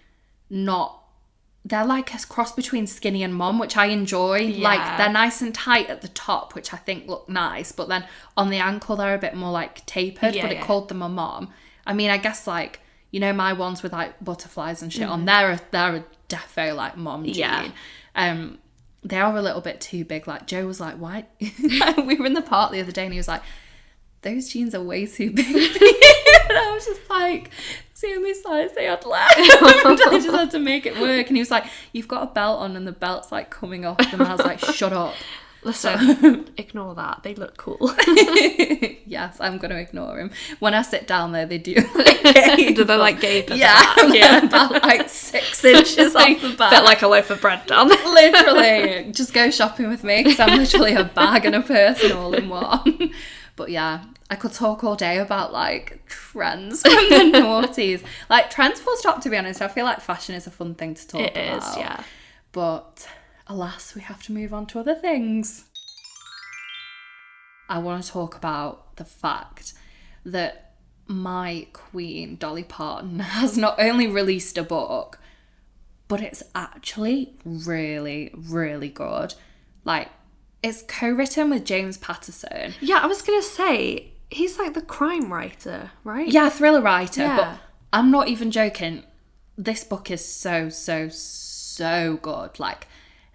they're like a cross between skinny and mom, which I enjoy. Like they're nice and tight at the top, which I think look nice, but then on the ankle they're a bit more like tapered, but it called them a mom. I mean, I guess like, you know, my ones with like butterflies and shit on, they're a defo like mom jean. They are a little bit too big. Like Joe was like, why? We were in the park the other day and he was like, those jeans are way too big for you. And I was just like, it's the only size they had left. I just had to make it work. And he was like, you've got a belt on and the belt's like coming off. And I was like, shut up. Listen, ignore that. They look cool. Yes, I'm going to ignore him. When I sit down there, they do like gape. Do they like gape? Yeah, about like 6 inches off the back. Fit like a loaf of bread down. Literally. Just go shopping with me, because I'm literally a bag and a person all in one. But yeah, I could talk all day about like trends from the noughties. Like trends full stop, to be honest. I feel like fashion is a fun thing to talk about. It is, yeah. But alas, we have to move on to other things. I want to talk about the fact that my queen, Dolly Parton, has not only released a book, but it's actually really, really good. Like, it's co-written with James Patterson. Yeah, I was going to say, he's like the crime writer, right? Yeah, thriller writer. Yeah. But I'm not even joking. This book is so, so, so good. Like,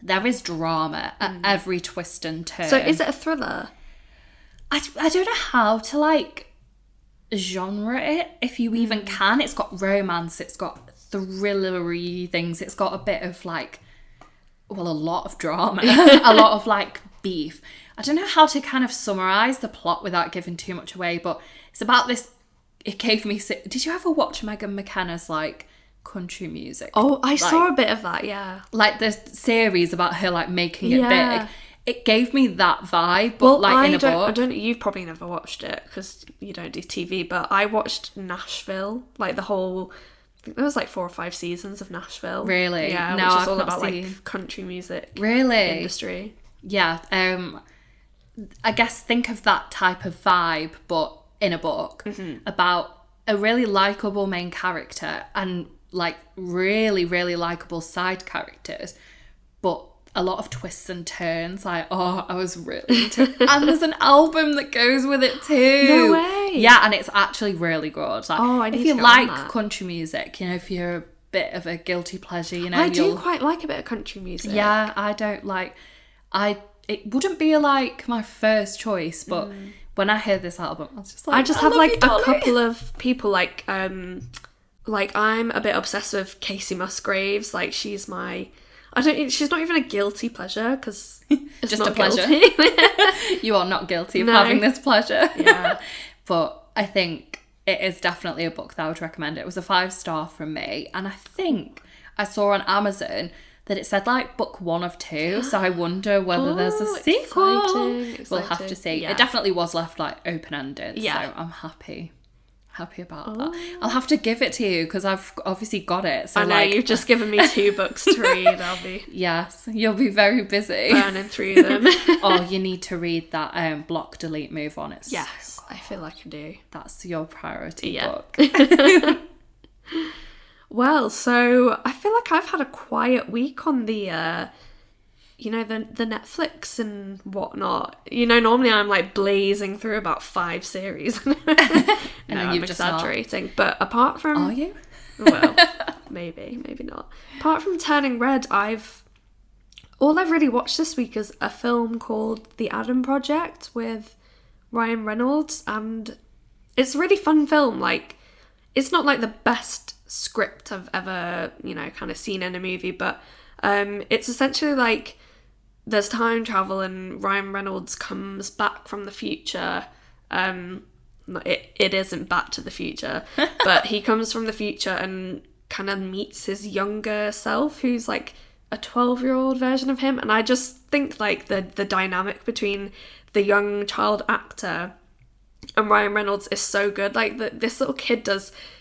there is drama at every twist and turn. So is it a thriller? I don't know how to, like, genre it, if you even can. It's got romance. It's got thrillery things. It's got a bit of, like, well, a lot of drama. A lot of, like, beef. I don't know how to kind of summarise the plot without giving too much away, but it's about this... It gave me... Did you ever watch Megan McKenna's, like, country music? Oh, I saw a bit of that, yeah. Like, the series about her, like, making it big. It gave me that vibe, but, Well, like, in a book. I don't... You've probably never watched it, because you don't do TV, but I watched Nashville, like, the whole... I think there was, like, 4 or 5 seasons of Nashville. Really? Yeah, No, which is I've all not about, seen. like, country music Really? industry. Yeah. I guess think of that type of vibe, but in a book, about a really likeable main character and, like, really, really likeable side characters, but a lot of twists and turns. Like, oh, I was really into and there's an album that goes with it too. No way. Yeah, and it's actually really good. Like, I need if to you get on like that. country music, you know, if you're a bit of a guilty pleasure, you know, I do quite like a bit of country music. Yeah, I don't like. It wouldn't be like my first choice, but when I heard this album, I was just like, I just have like a couple of people like I'm a bit obsessed with Casey Musgraves. Like she's not even a guilty pleasure because it's just not a pleasure. guilty. You are not guilty of having this pleasure. Yeah. But I think it is definitely a book that I would recommend. It was a 5-star from me, and I think I saw on Amazon that it said like book 1 of 2, so I wonder whether there's a sequel. Exciting. We'll have to see. Yeah. It definitely was left like open-ended, so I'm happy about that. I'll have to give it to you because I've obviously got it. So I know, you've just given me 2 books to read. I'll be yes, you'll be very busy burning through them. Oh, you need to read that Block, Delete, Move On. It's yes, I feel like I do. That's your priority book. Well, so I feel like I've had a quiet week on the the Netflix and whatnot. You know, normally I'm like blazing through about 5 series. No, I'm exaggerating. But apart from... Are you? Well, maybe not. Apart from Turning Red, all I've really watched this week is a film called The Adam Project with Ryan Reynolds, and it's a really fun film. Like, it's not like the best script I've ever, kind of seen in a movie, but it's essentially like there's time travel and Ryan Reynolds comes back from the future. It isn't Back to the Future, but he comes from the future and kind of meets his younger self, who's like a 12-year-old version of him. And I just think like the dynamic between the young child actor and Ryan Reynolds is so good. Like this little kid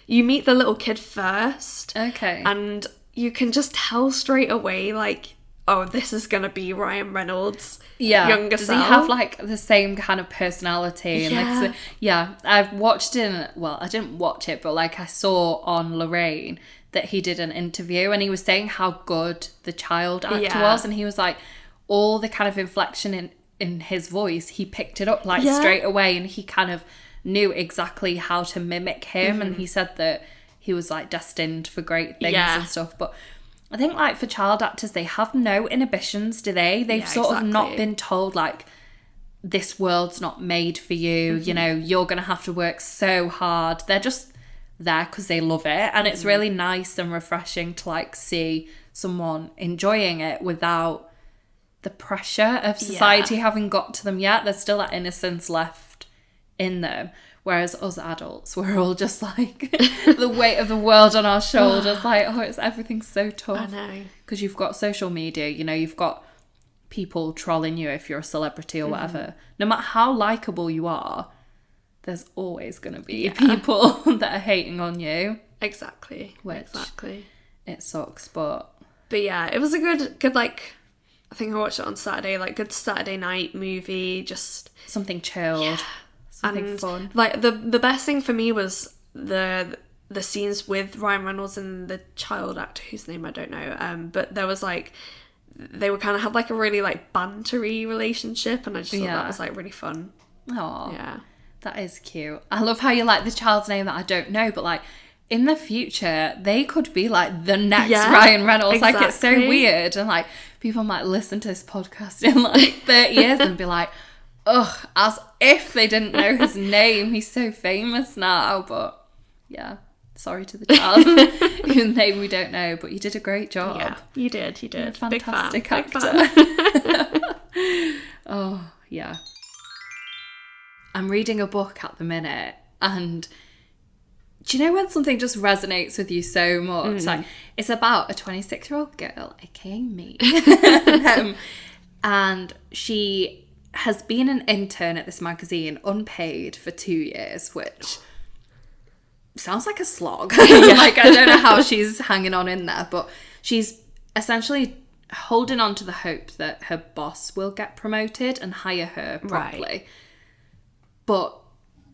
you meet the little kid first. Okay. And you can just tell straight away, like, oh, this is going to be Ryan Reynolds' younger self. Does he have, like, the same kind of personality? And I've watched I didn't watch it, but, like, I saw on Lorraine that he did an interview and he was saying how good the child actor was. And he was like, all the kind of inflection in his voice, he picked it up, like, straight away. And he kind of knew exactly how to mimic him, and he said that he was like destined for great things and stuff. But I think like for child actors, they have no inhibitions, do they? They've sort of not been told like, this world's not made for you, you know, you're gonna have to work so hard. They're just there because they love it, and it's really nice and refreshing to like see someone enjoying it without the pressure of society having got to them yet. There's still that innocence left in them, whereas us adults, we're all just like the weight of the world on our shoulders, like, oh, everything's so tough. I know, because you've got social media, you know, you've got people trolling you if you're a celebrity or whatever. No matter how likable you are, there's always going to be people that are hating on you. Exactly. It sucks, but yeah, it was a good like, I think I watched it on Saturday, like good Saturday night movie, just something chilled. Something fun. Like the best thing for me was the scenes with Ryan Reynolds and the child actor whose name I don't know. But there was like, they were kind of had like a really like bantery relationship, and I just thought that was like really fun. Oh, yeah, that is cute. I love how you like the child's name that I don't know, but like in the future they could be like the next Ryan Reynolds. Exactly. Like, it's so weird, and like people might listen to this podcast in like 30 years and be like, ugh, as if they didn't know his name. He's so famous now. But yeah, sorry to the child whose name we don't know, but you did a great job. Yeah, you did. You're a fantastic actor. Oh, yeah. I'm reading a book at the minute, and do you know when something just resonates with you so much? Like, it's about a 26-year-old girl, aka me. And she has been an intern at this magazine, unpaid, for 2 years, which sounds like a slog. Like, I don't know how she's hanging on in there, but she's essentially holding on to the hope that her boss will get promoted and hire her properly. Right. But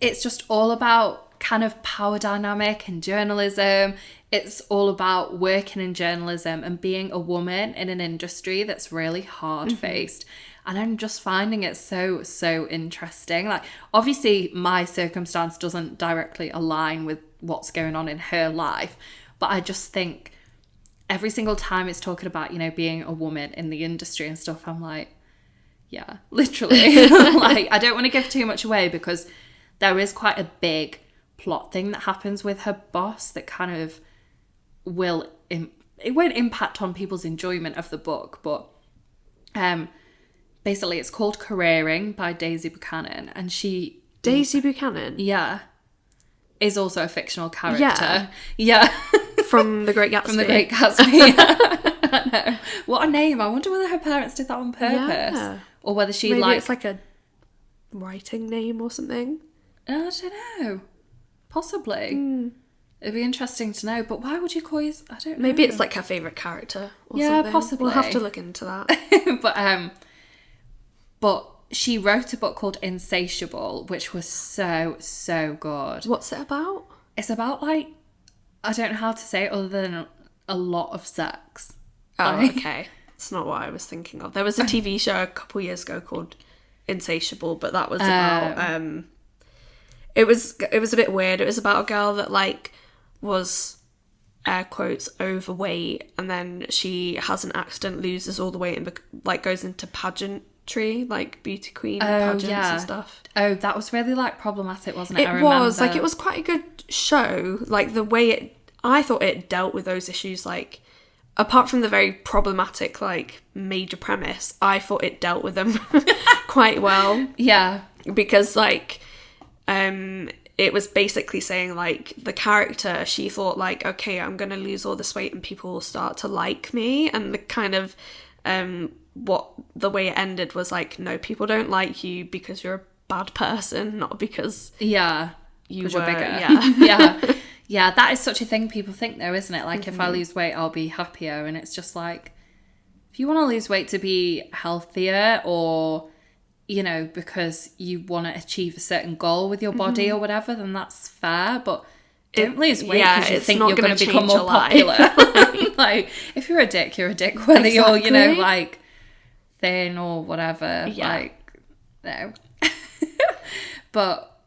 it's just all about kind of power dynamic in journalism. It's all about working in journalism and being a woman in an industry that's really hard-faced. And I'm just finding it so interesting. Like, obviously, my circumstance doesn't directly align with what's going on in her life. But I just think every single time it's talking about, you know, being a woman in the industry and stuff, I'm like, yeah, literally. Like, I don't want to give too much away because there is quite a big plot thing that happens with her boss that kind of it won't impact on people's enjoyment of the book, but basically it's called Careering by Daisy Buchanan, and Daisy Buchanan? Yeah. Is also a fictional character. Yeah. From The Great Gatsby. From The Great Gatsby. I know. What a name. I wonder whether her parents did that on purpose. Yeah. Or whether she Maybe it's like a writing name or something. I don't know. Possibly. It'd be interesting to know, but why would you call yours? I don't know. Maybe it's like her favourite character or yeah, something. Possibly. We'll have to look into that. But she wrote a book called Insatiable, which was so good. What's it about? It's about, like, I don't know how to say it other than a lot of sex. Oh, okay. It's not what I was thinking of. There was a TV show a couple years ago called Insatiable, but that was about it was a bit weird. It was about a girl that, like, was air quotes overweight, and then she has an accident, loses all the weight, and like goes into pageantry, like beauty queen pageants and stuff. Oh, that was really, like, problematic, wasn't it? It was like, it was quite a good show. Like, the way I thought it dealt with those issues, like, apart from the very problematic, like, major premise, I thought it dealt with them quite well. Yeah. Because, like, it was basically saying, like, the character, she thought, like, okay, I'm going to lose all this weight and people will start to like me. And the kind of, the way it ended was, like, no, people don't like you because you're a bad person, not because you're bigger. Yeah. Yeah, that is such a thing people think, though, isn't it? Like, if I lose weight, I'll be happier. And it's just like, if you want to lose weight to be healthier, or, you know, because you want to achieve a certain goal with your body or whatever, then that's fair. But don't lose weight because you think you're going to become more popular. Like, if you're a dick, you're a dick. Whether you're, you know, like, thin or whatever. Yeah. Like, no. But,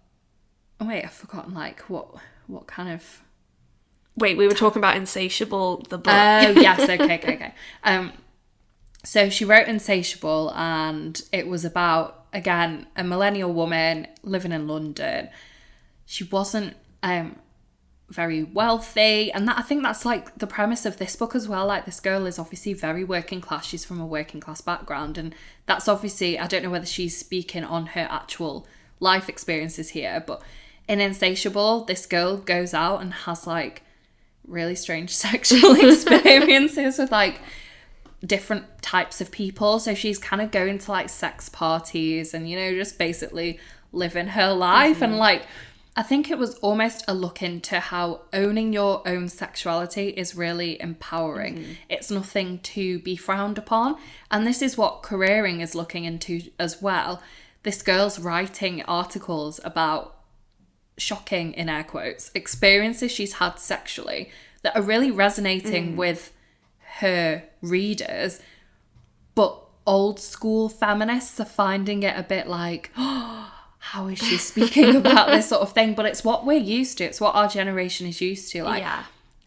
wait, I've forgotten, like, what kind of... Wait, we were talking about Insatiable, the book. Oh, yes, okay. So she wrote Insatiable, and it was about, again, a millennial woman living in London. She wasn't very wealthy, and I think that's, like, the premise of this book as well. Like, this girl is obviously very working class. She's from a working class background, and that's obviously... I don't know whether she's speaking on her actual life experiences here, but... in Insatiable, this girl goes out and has, like, really strange sexual experiences with, like, different types of people. So she's kind of going to, like, sex parties and, you know, just basically living her life. And, like, I think it was almost a look into how owning your own sexuality is really empowering. It's nothing to be frowned upon. And this is what Careering is looking into as well. This girl's writing articles about shocking, in air quotes, experiences she's had sexually that are really resonating with her readers, but old school feminists are finding it a bit like, oh, how is she speaking about this sort of thing? But it's what we're used to. It's what our generation is used to. Like,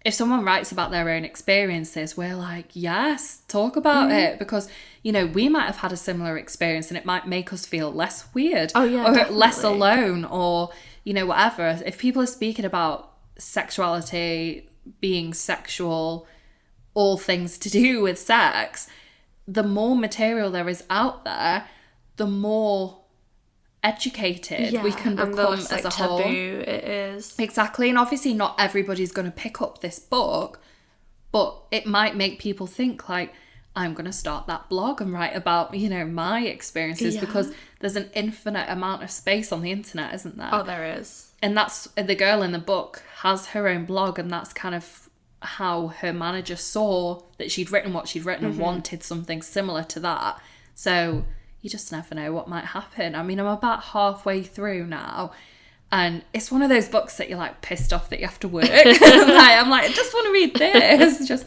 if someone writes about their own experiences, we're like, yes, talk about it, because, you know, we might have had a similar experience and it might make us feel less weird or definitely. Less alone, or, you know, whatever. If people are speaking about sexuality, being sexual, all things to do with sex, the more material there is out there, the more educated we can become as a whole. Taboo it is. Exactly. And obviously not everybody's going to pick up this book, but it might make people think, like, I'm going to start that blog and write about, you know, my experiences, because there's an infinite amount of space on the internet, isn't there? Oh, there is. And that's, the girl in the book has her own blog, and that's kind of how her manager saw that she'd written what she'd written and wanted something similar to that. So you just never know what might happen. I mean, I'm about halfway through now, And it's one of those books that you're like pissed off that you have to work. I'm like, I just want to read this. Just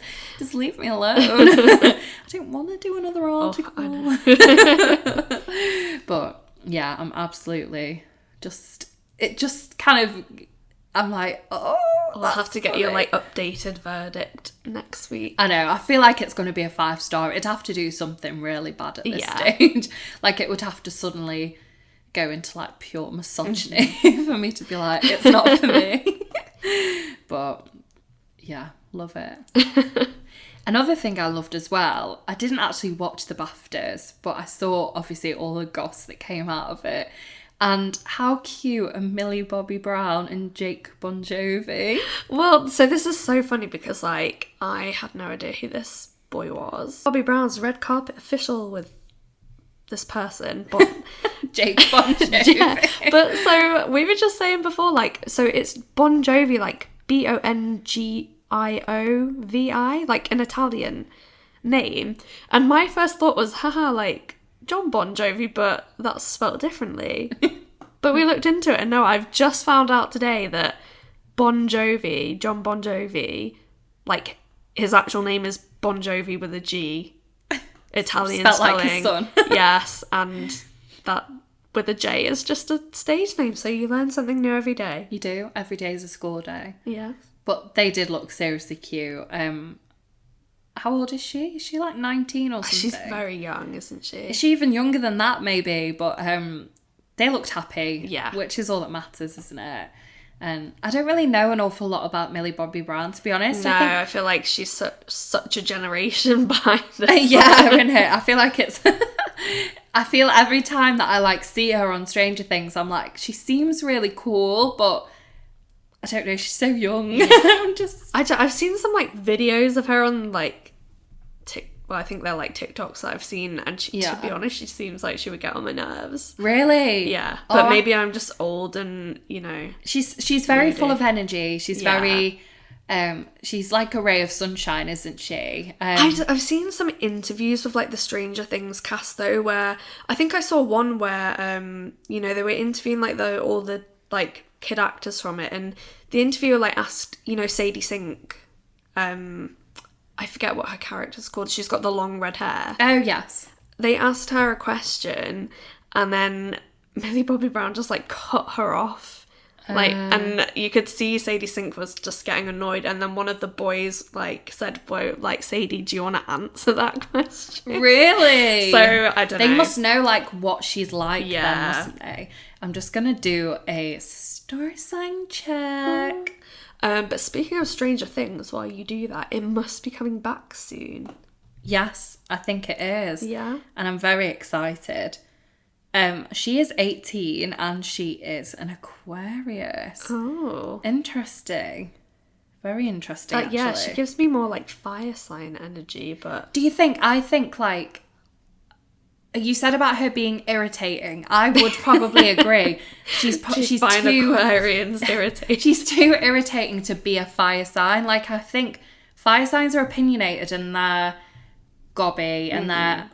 leave me alone. I don't want to do another article. I know. But yeah, I'm absolutely I'm like, I'll have to get your like updated verdict next week. I know. I feel like it's going to be a 5-star. It'd have to do something really bad at this stage. Like it would have to suddenly go into like pure misogyny for me to be like, it's not for me. But yeah, love it. Another thing I loved as well, I didn't actually watch the BAFTAs, but I saw obviously all the goss that came out of it. And how cute are Millie Bobby Brown and Jake Bon Jovi? Well, so this is so funny because like I had no idea who this boy was. Bobby Brown's red carpet official with this person, but Jake Bon Jovi. Yeah, but so we were just saying before, like, so it's Bon Jovi, like Bongiovi, like an Italian name. And my first thought was, haha, like John Bon Jovi, but that's spelled differently. But we looked into it, and no, I've just found out today that Bon Jovi, John Bon Jovi, like his actual name is Bon Jovi with a G. Italian spelled spelling. like his son. Yes, and that with a J is just a stage name, so you learn something new every day. You do. Every day is a school day. Yeah. But they did look seriously cute. How old is she? Is she like 19 or something? She's very young, isn't she? Is she even younger than that, maybe? But they looked happy. Yeah. Which is all that matters, isn't it? And I don't really know an awful lot about Millie Bobby Brown, to be honest. No, I feel like she's such a generation behind this. Yeah, in her. I feel like it's... I feel every time that I like see her on Stranger Things, I'm like, she seems really cool, but I don't know, she's so young. Yeah. I've I've seen some like videos of her on like I think they're like TikToks that I've seen, and to be honest, she seems like she would get on my nerves. Really? Yeah, but maybe I'm just old and, you know. She's very full of energy. She's very... she's like a ray of sunshine, isn't she? I've seen some interviews with like the Stranger Things cast though, where I think I saw one where you know, they were interviewing like all the like kid actors from it, and the interviewer like asked, you know, Sadie Sink, I forget what her character's called, she's got the long red hair. Oh yes. They asked her a question, and then Millie Bobby Brown just like cut her off. Like, and you could see Sadie Sink was just getting annoyed, and then one of the boys like said, "Well, like, Sadie, do you want to answer that question?" Really? So I don't know. They must know like what she's like, Yeah. then, mustn't they? I'm just gonna do a star sign check. But speaking of Stranger Things, while you do that, it must be coming back soon. Yes, I think it is. Yeah. And I'm very excited. She is 18 and she is an Aquarius. Oh. Interesting. Very interesting, actually. Yeah, she gives me more like fire sign energy, but... Do you think... I think, like... You said about her being irritating. I would probably agree. She's too... Aquarians irritating. She's too irritating to be a fire sign. Like, I think fire signs are opinionated and they're gobby and they're...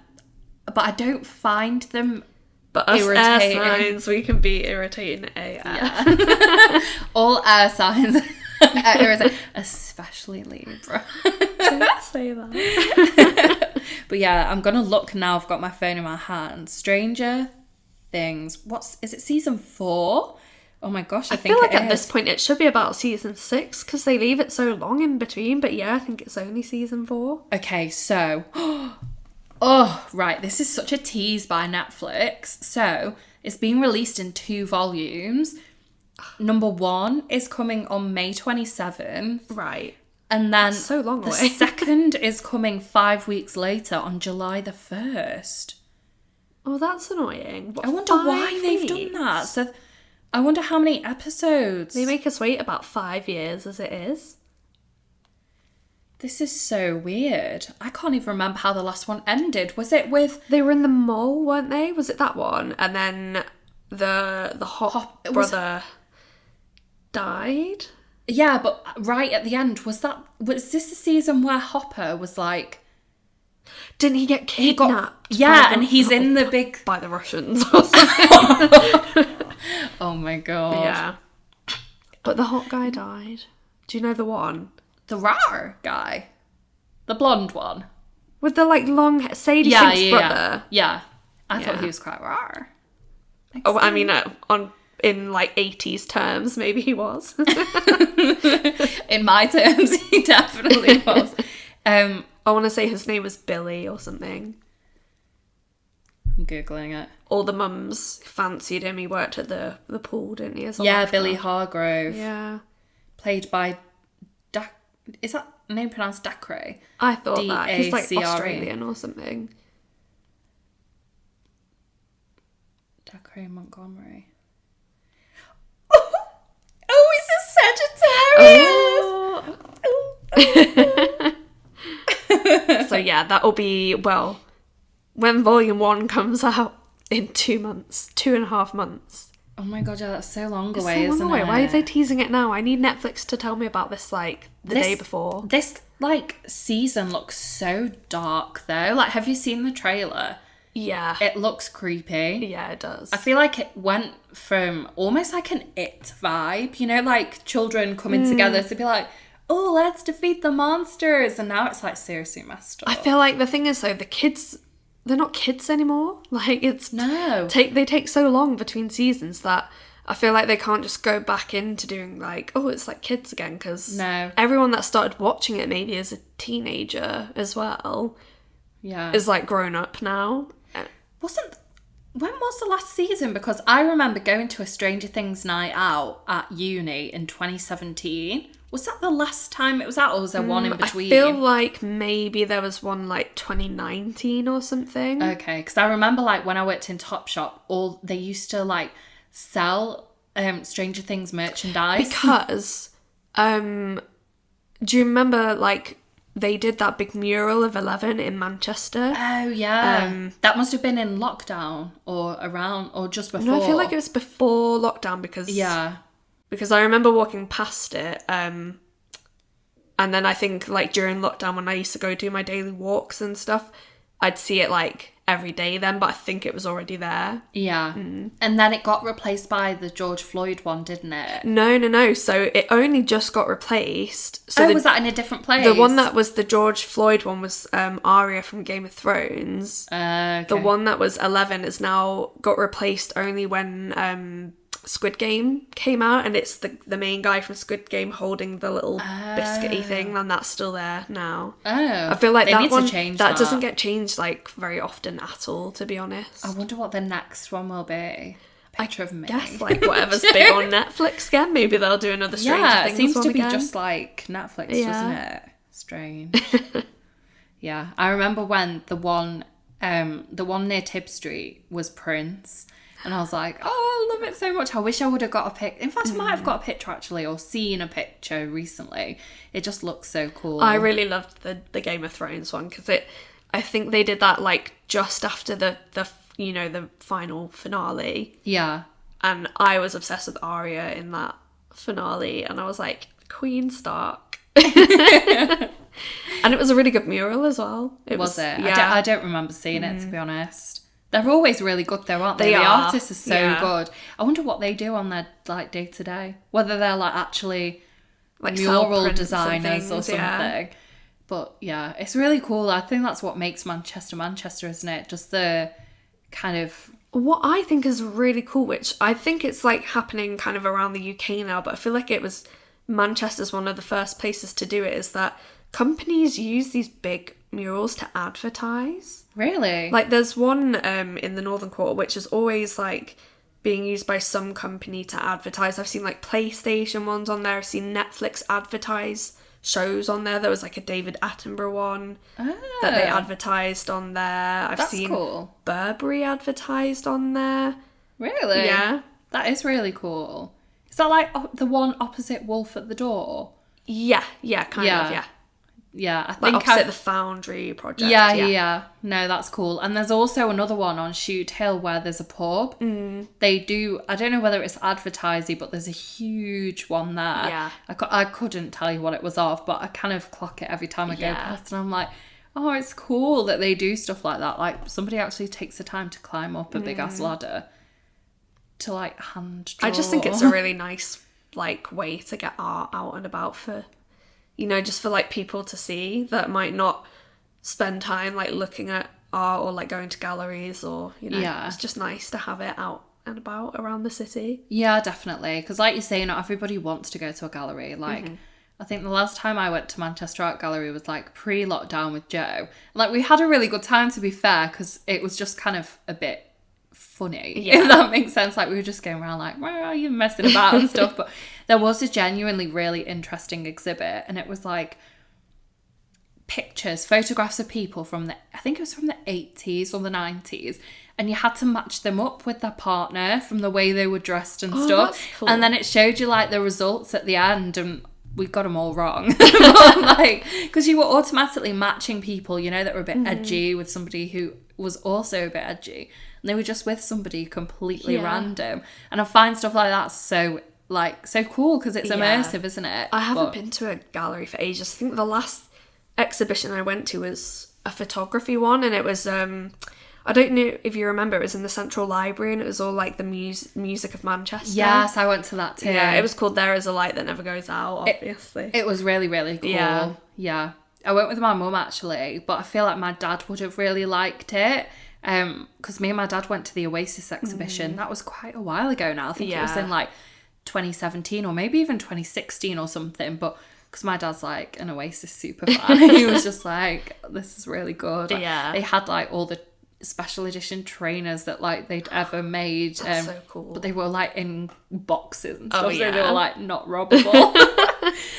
But I don't find them... But us irritating. air signs, we can be irritating AF. Yeah. All air signs are irritating, especially Libra. Don't say that. But yeah, I'm gonna look now. I've got my phone in my hand. Stranger Things. Is it season 4? Oh my gosh, I think feel like it at this point it should be about season 6 because they leave it so long in between. But yeah, I think it's only season 4. Okay, so. Oh, right. This is such a tease by Netflix. So, it's being released in 2 volumes. Number 1 is coming on May 27th. Right. And then so long the away. second is coming 5 weeks later on July the 1st. Oh, that's annoying. What, I wonder why they've done that. So, I wonder how many episodes. They make us wait about 5 years as it is. This is so weird. I can't even remember how the last one ended. Was it with... They were in the mall, weren't they? Was it that one? And then the Hop brother died? Yeah, but right at the end, was this the season where Hopper was like... Didn't he get kidnapped? Yeah, and he's in the big... By the Russians or something. Oh my god. Yeah. But the hot guy died. Do you know the one? The rar guy. The blonde one. With the like long hair. Sadie Sink's brother. Yeah. I thought he was quite rar. Oh, I mean, in like 80s terms, maybe he was. In my terms, he definitely was. I want to say his name was Billy or something. I'm Googling it. All the mums fancied him. He worked at the pool, didn't he? Billy Hargrove. Yeah. Played by... Is that name pronounced Dacre? I thought that. He's like D-A-C-R-E. Australian or something. Dacre Montgomery. Oh, he's a Sagittarius! So yeah, that'll be, well, when Volume 1 comes out in 2 months, 2.5 months. Oh my god, yeah, that's so long It's away, so long isn't away. it? Why are they teasing it now? I need Netflix to tell me about this, like, the day before. This, like, season looks so dark, though. Like, have you seen the trailer? Yeah. It looks creepy. Yeah, it does. I feel like it went from almost like an It vibe, you know, like children coming together to be like, oh, let's defeat the monsters. And now it's like seriously messed up. I feel like the thing is, though, the kids, they're not kids anymore. Like, it's... No. They take so long between seasons that I feel like they can't just go back into doing, like, oh, it's like kids again, because everyone that started watching it maybe as a teenager as well is, like, grown up now. When was the last season? Because I remember going to a Stranger Things night out at uni in 2017. Was that the last time it was out, or was there one in between? I feel like maybe there was one like 2019 or something. Okay, because I remember like when I worked in Topshop, they used to like sell Stranger Things merchandise. Because, do you remember like they did that big mural of 11 in Manchester? Oh yeah, that must have been in lockdown or around or just before. No, I feel like it was before lockdown because I remember walking past it, and then I think like during lockdown when I used to go do my daily walks and stuff, I'd see it like every day then, but I think it was already there. Yeah. And then it got replaced by the George Floyd one, didn't it? No. So it only just got replaced. So was that in a different place? The one that was the George Floyd one was Arya from Game of Thrones. Okay. The one that was 11 is now got replaced only when Squid Game came out, and it's the main guy from Squid Game holding the little biscuity thing, and that's still there now. I feel like that one that doesn't get changed like very often at all, to be honest. I wonder what the next one will be. Picture of me. Guess like whatever's big on Netflix again. Maybe they'll do another Stranger Things. It seems to be again. just like Netflix, doesn't it? Strange. Yeah, I remember when the one near Tib Street was Prince. And I was like, oh, I love it so much. I wish I would have got a pic. In fact, I might have got a picture actually, or seen a picture recently. It just looks so cool. I really loved the Game of Thrones one because I think they did that like just after the final finale. Yeah. And I was obsessed with Arya in that finale, and I was like, Queen Stark. And it was a really good mural as well. Was it? Yeah. I don't remember seeing it, to be honest. They're always really good though, aren't they? They the are. artists are so good. I wonder what they do on their like day to day. Whether they're like actually like mural designers or something. Yeah. But yeah, it's really cool. I think that's what makes Manchester, isn't it? Just the kind of... What I think is really cool, which I think it's like happening kind of around the UK now, but I feel like it was Manchester's one of the first places to do it, is that companies use these big murals to advertise. Really? Like there's one in the Northern Quarter which is always like being used by some company to advertise. I've seen like PlayStation ones on there. I've seen Netflix advertise shows on there. There was like a David Attenborough one that they advertised on there. I've seen cool. Burberry advertised on there. Really? Yeah. That is really cool. Is that like the one opposite Wolf at the Door? Yeah, kind of, yeah. Yeah, I Like think opposite the Foundry project. Yeah. No, that's cool. And there's also another one on Shoot Hill where there's a pub. They do, I don't know whether it's advertising, but there's a huge one there. Yeah. I couldn't tell you what it was of, but I kind of clock it every time I go past, and I'm like, oh, it's cool that they do stuff like that. Like somebody actually takes the time to climb up a big ass ladder to like hand draw. I just think it's a really nice like way to get art out and about for, you know, just for like people to see that might not spend time like looking at art or like going to galleries, or, you know, it's just nice to have it out and about around the city. Yeah, definitely. Because like you say, not everybody wants to go to a gallery. Like, I think the last time I went to Manchester Art Gallery was like pre-lockdown with Joe. Like, we had a really good time, to be fair, because it was just kind of a bit funny, if that makes sense. Like, we were just going around like, where are you, messing about and stuff. But there was a genuinely really interesting exhibit, and it was like photographs of people from I think it was from the 80s or the 90s, and you had to match them up with their partner from the way they were dressed and stuff. That's cool. And then it showed you like the results at the end, and we got them all wrong. Like, because you were automatically matching people, you know, that were a bit edgy with somebody who was also a bit edgy, and they were just with somebody completely random. And I find stuff like that so cool, because it's immersive, isn't it? I haven't been to a gallery for ages. I think the last exhibition I went to was a photography one, and it was I don't know if you remember, it was in the Central Library, and it was all like the music of Manchester. Yes, I went to that too. Yeah, it was called There Is a Light That Never Goes Out, obviously. It was really, really cool. Yeah. I went with my mum actually, but I feel like my dad would have really liked it, because me and my dad went to the Oasis exhibition. That was quite a while ago now. I think it was in like 2017 or maybe even 2016 or something, but because my dad's like an Oasis super fan, he was just like, this is really good. Like, they had like all the special edition trainers that like they'd ever made. That's so cool. But they were like in boxes and stuff, so they were like not robbable.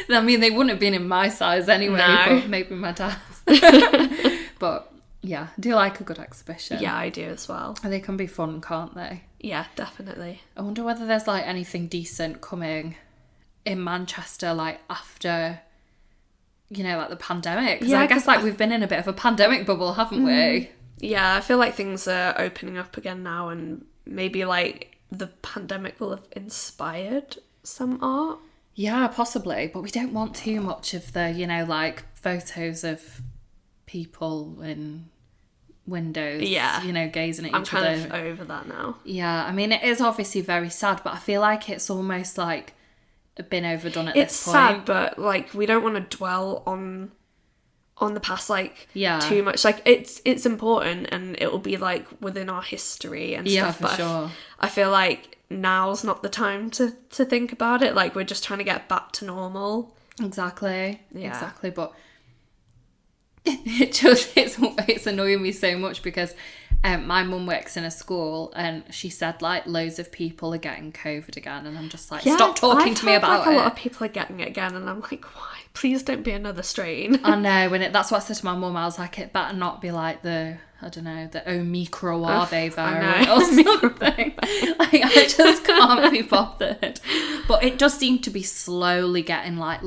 I mean, they wouldn't have been in my size anyway, but maybe my dad's. But yeah, I do like a good exhibition. Yeah, I do as well. And they can be fun, can't they? Yeah, definitely. I wonder whether there's like anything decent coming in Manchester, like after, you know, like the pandemic. Because I guess like we've been in a bit of a pandemic bubble, haven't we? Yeah, I feel like things are opening up again now, and maybe like the pandemic will have inspired some art. Yeah, possibly, but we don't want too much of the, you know, like photos of people in windows, you know, gazing at each other. I'm kind of over that now. Yeah, I mean, it is obviously very sad, but I feel like it's almost like been overdone at this point. It's sad, but like we don't want to dwell on the past like too much. Like it's important, and it will be like within our history and stuff. Yeah, for sure. I feel like now's not the time to think about it. Like we're just trying to get back to normal. Exactly. But it's annoying me so much because my mum works in a school, and she said like loads of people are getting COVID again, and I'm just like, stop talking to me about it. A lot of people are getting it again, and I'm like, why? Please don't be another strain. I know, and that's what I said to my mum. I was like, it better not be like the Omicron variant or something. Like, I just can't be bothered. But it does seem to be slowly getting like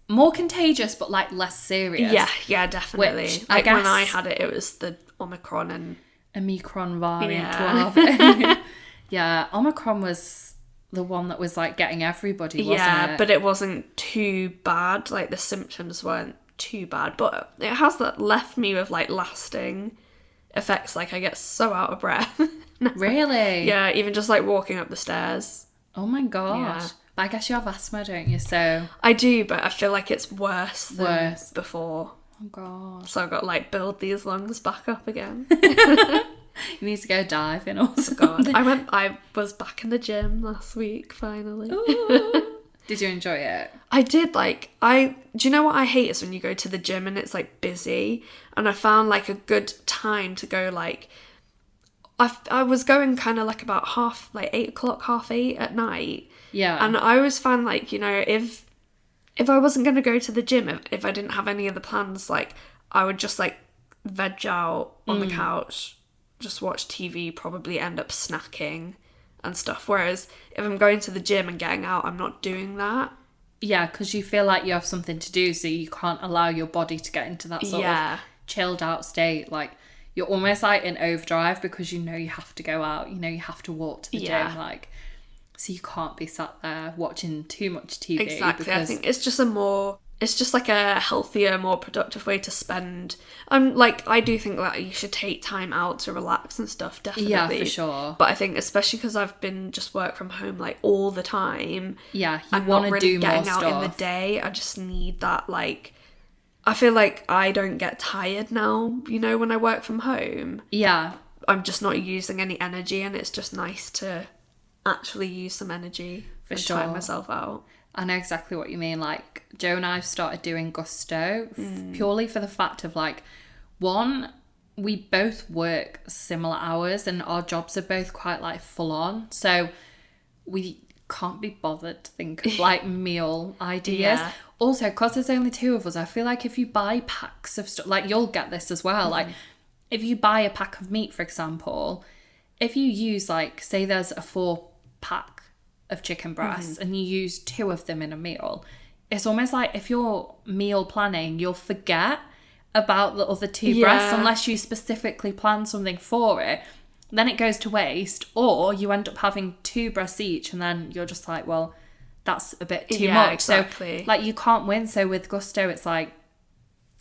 more contagious, but like less serious. Yeah, definitely. Which, like I guess, when I had it was the Omicron and Omicron variant. Yeah, Omicron was the one that was like getting everybody, wasn't it? Yeah, but it wasn't too bad. Like the symptoms weren't too bad, but it has left me with like lasting effects. Like I get so out of breath. Really? Yeah, even just like walking up the stairs. Oh my gosh. Yeah. But I guess you have asthma, don't you? So I do, but I feel like it's worse than before. Oh god. So I've got to like build these lungs back up again. You need to go diving or something. God. I was back in the gym last week, finally. Did you enjoy it? I did. Do you know what I hate is when you go to the gym and it's like busy, and I found like a good time to go like, I was going kind of like about 8 o'clock, 8:30 at night. Yeah. And I always found like, you know, if I wasn't going to go to the gym, if I didn't have any other plans, like I would just like veg out on the couch, just watch TV, probably end up snacking and stuff. Whereas if I'm going to the gym and getting out, I'm not doing that. Yeah, because you feel like you have something to do, so you can't allow your body to get into that sort of chilled out state. Like you're almost like in overdrive because you know you have to go out, you know you have to walk to the gym, like, so you can't be sat there watching too much TV. Exactly. I think it's just a more it's just like a healthier, more productive way to spend. Like, I do think that you should take time out to relax and stuff, definitely. Yeah, for sure. But I think especially because I've been just work from home like all the time. Yeah, you I'm want not to really do getting more out stuff. in the day. I just need that, like, I feel like I don't get tired now, you know, when I work from home. Yeah. I'm just not using any energy, and it's just nice to actually use some energy and time myself out. I know exactly what you mean. Like, Joe and I have started doing Gusto purely for the fact of, like, one, we both work similar hours and our jobs are both quite, like, full on. So we can't be bothered to think of, like, meal ideas. Yeah. Also, because there's only two of us, I feel like if you buy packs of stuff, like, you'll get this as well. Like, if you buy a pack of meat, for example, if you use, like, say there's a 4-pack of chicken breasts and you use 2 of them in a meal, it's almost like if you're meal planning, you'll forget about the other 2 breasts unless you specifically plan something for it. Then it goes to waste, or you end up having 2 breasts each, and then you're just like, well, that's a bit too much. Exactly. So, like, you can't win. So with Gusto, it's like,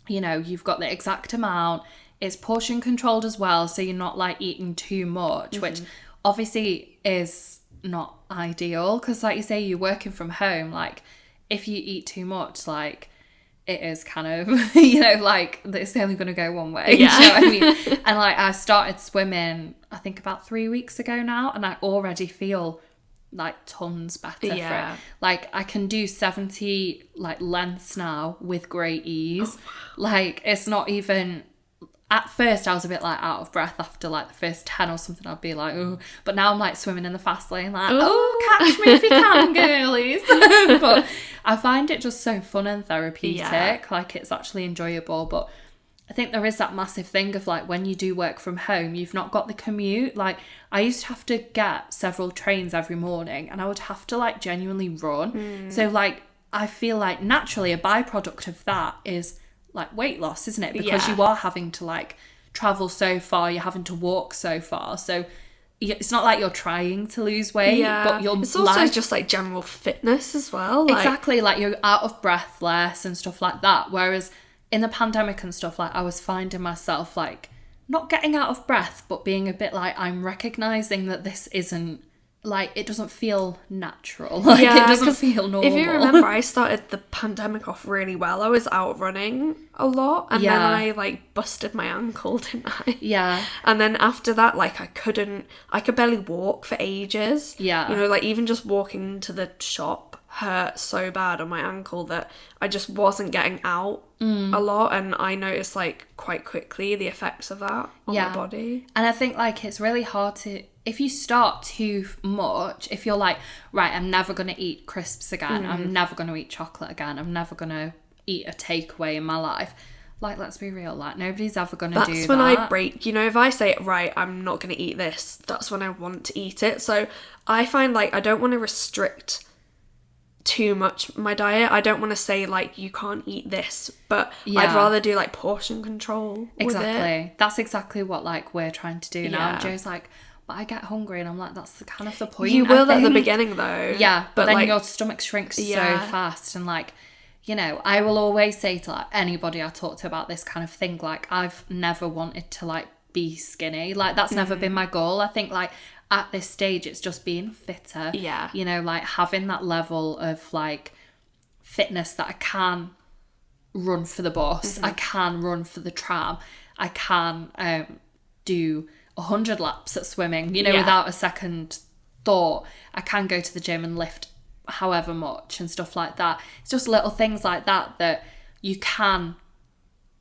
you know, you've got the exact amount. It's portion controlled as well, so you're not, like, eating too much, which obviously is not ideal, because, like you say, you're working from home. Like, if you eat too much, like, it is kind of, you know, like, it's only going to go one way. Yeah. You know what I mean? And, like, I started swimming, I think about 3 weeks ago now, and I already feel, like, tons better for it. Like, I can do 70, like, lengths now with great ease. Like, it's not even... At first, I was a bit, like, out of breath after, like, the first 10 or something. I'd be like, oh. But now I'm, like, swimming in the fast lane, like, catch me if you can, girlies. But I find it just so fun and therapeutic. Yeah. Like, it's actually enjoyable. But I think there is that massive thing of, like, when you do work from home, you've not got the commute. Like, I used to have to get several trains every morning, and I would have to, like, genuinely run. So, like, I feel like naturally a byproduct of that is... like weight loss, isn't it? Because you are having to, like, travel so far, you're having to walk so far, so it's not like you're trying to lose weight, but you're... It's also just, like, general fitness as well. Like... Exactly, like, you're out of breath less and stuff like that, whereas in the pandemic and stuff, like, I was finding myself, like, not getting out of breath, but being a bit like, I'm recognising that this isn't, like, it doesn't feel natural. Like, it doesn't feel normal. If you remember, I started the pandemic off really well. I was out running a lot, and then I, like, busted my ankle, didn't I? Yeah. And then after that, like, I could barely walk for ages. Yeah. You know, like, even just walking to the shop hurt so bad on my ankle that I just wasn't getting out a lot, and I noticed, like, quite quickly the effects of that on my body. And I think, like, it's really hard to... If you start too much, if you're like, right, I'm never going to eat crisps again, I'm never going to eat chocolate again, I'm never going to eat a takeaway in my life, like, let's be real, like, nobody's ever going to do that. That's when I break, you know, if I say, right, I'm not going to eat this, that's when I want to eat it. So I find, like, I don't want to restrict too much my diet. I don't want to say, like, you can't eat this, but I'd rather do, like, portion control with it. That's exactly what, like, we're trying to do now. And Joe's like, but I get hungry, and I'm like, that's the kind of the point. You will at the beginning, though. Yeah, but then, like, your stomach shrinks so fast, and, like, you know, I will always say to, like, anybody I talk to about this kind of thing, like, I've never wanted to, like, be skinny. Like, that's never been my goal. I think, like, at this stage, it's just being fitter. Yeah. You know, like, having that level of, like, fitness that I can run for the bus, I can run for the tram, I can do 100 laps at swimming, you know, without a second thought. I can go to the gym and lift however much and stuff like that. It's just little things like that that you can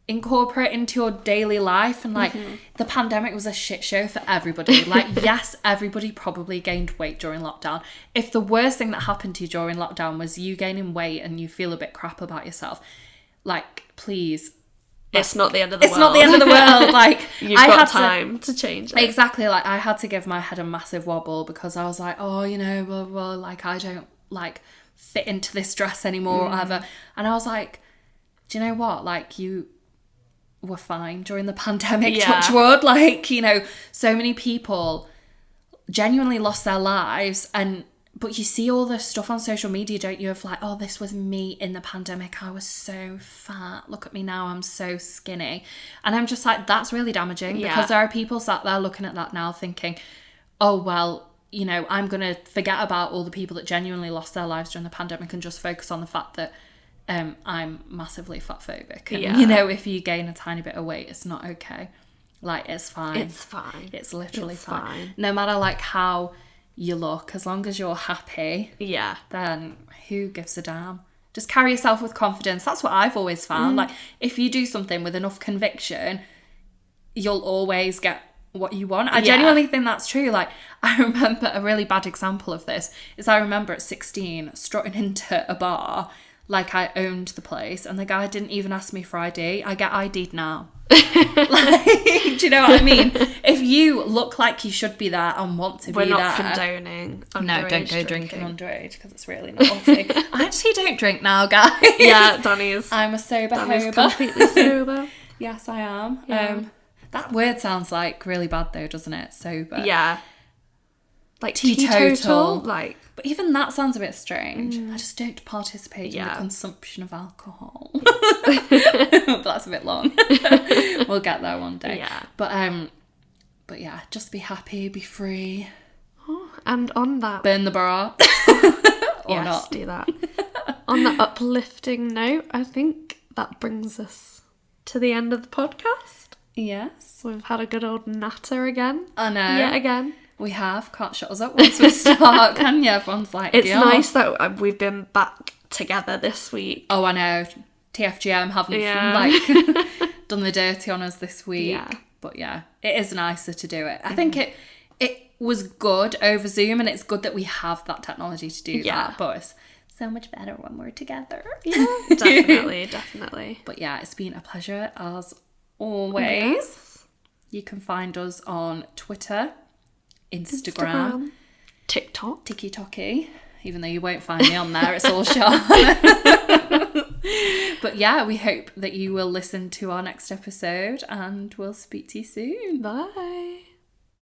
incorporate into your daily life. And, like, the pandemic was a shit show for everybody. Like, yes, everybody probably gained weight during lockdown. If the worst thing that happened to you during lockdown was you gaining weight and you feel a bit crap about yourself, like, please... It's not the end of the world. It's not the end of the world. Like, You've got time to change it. Exactly. Like, I had to give my head a massive wobble because I was like, oh, you know, blah, blah, like, I don't, like, fit into this dress anymore or whatever. And I was like, do you know what? Like, you were fine during the pandemic, touch wood. Like, you know, so many people genuinely lost their lives, and But you see all the stuff on social media, don't you, of like, oh, this was me in the pandemic. I was so fat. Look at me now. I'm so skinny. And I'm just like, that's really damaging because there are people sat there looking at that now thinking, oh, well, you know, I'm going to forget about all the people that genuinely lost their lives during the pandemic and just focus on the fact that I'm massively fat phobic. And, you know, if you gain a tiny bit of weight, it's not okay. Like, it's fine. It's fine. It's literally fine. No matter, like, how you look, as long as you're happy, then who gives a damn? Just carry yourself with confidence. That's what I've always found. Like, if you do something with enough conviction, you'll always get what you want. I genuinely think that's true. Like, I remember a really bad example of this is I remember at 16 strutting into a bar like I owned the place, and the guy didn't even ask me for ID. I get ID'd now. Like, do you know what I mean? If you look like you should be there and want to be there, we're not condoning underage no, don't go drinking underage because it's really naughty. I actually don't drink now, guys. Yeah, Danny's. I'm a sober Danny's hober. completely sober. Yes, I am. Yeah. That word sounds like really bad though, doesn't it? Sober. Yeah. Like teetotal. teetotal, like. But even that sounds a bit strange. I just don't participate in the consumption of alcohol. But that's a bit long. We'll get there one day. Yeah. But yeah, just be happy, be free. Oh, and on that, Burn the bra. Or yes, not. do that. On that uplifting note, I think that brings us to the end of the podcast. Yes. We've had a good old natter again. I know. Yet again. We have. Can't shut us up once we start, can you? Everyone's like, It's yeah. nice that we've been back together this week. Oh, I know. TFGM haven't like done the dirty on us this week. Yeah. But yeah, it is nicer to do it. I think it was good over Zoom, and it's good that we have that technology to do that. But it's so much better when we're together. Yeah, definitely. But yeah, it's been a pleasure as always. Yes. You can find us on Twitter, Instagram, TikTok, Tiki-Toki, even though you won't find me on there, it's all Sean. But yeah, we hope that you will listen to our next episode, and we'll speak to you soon. Bye.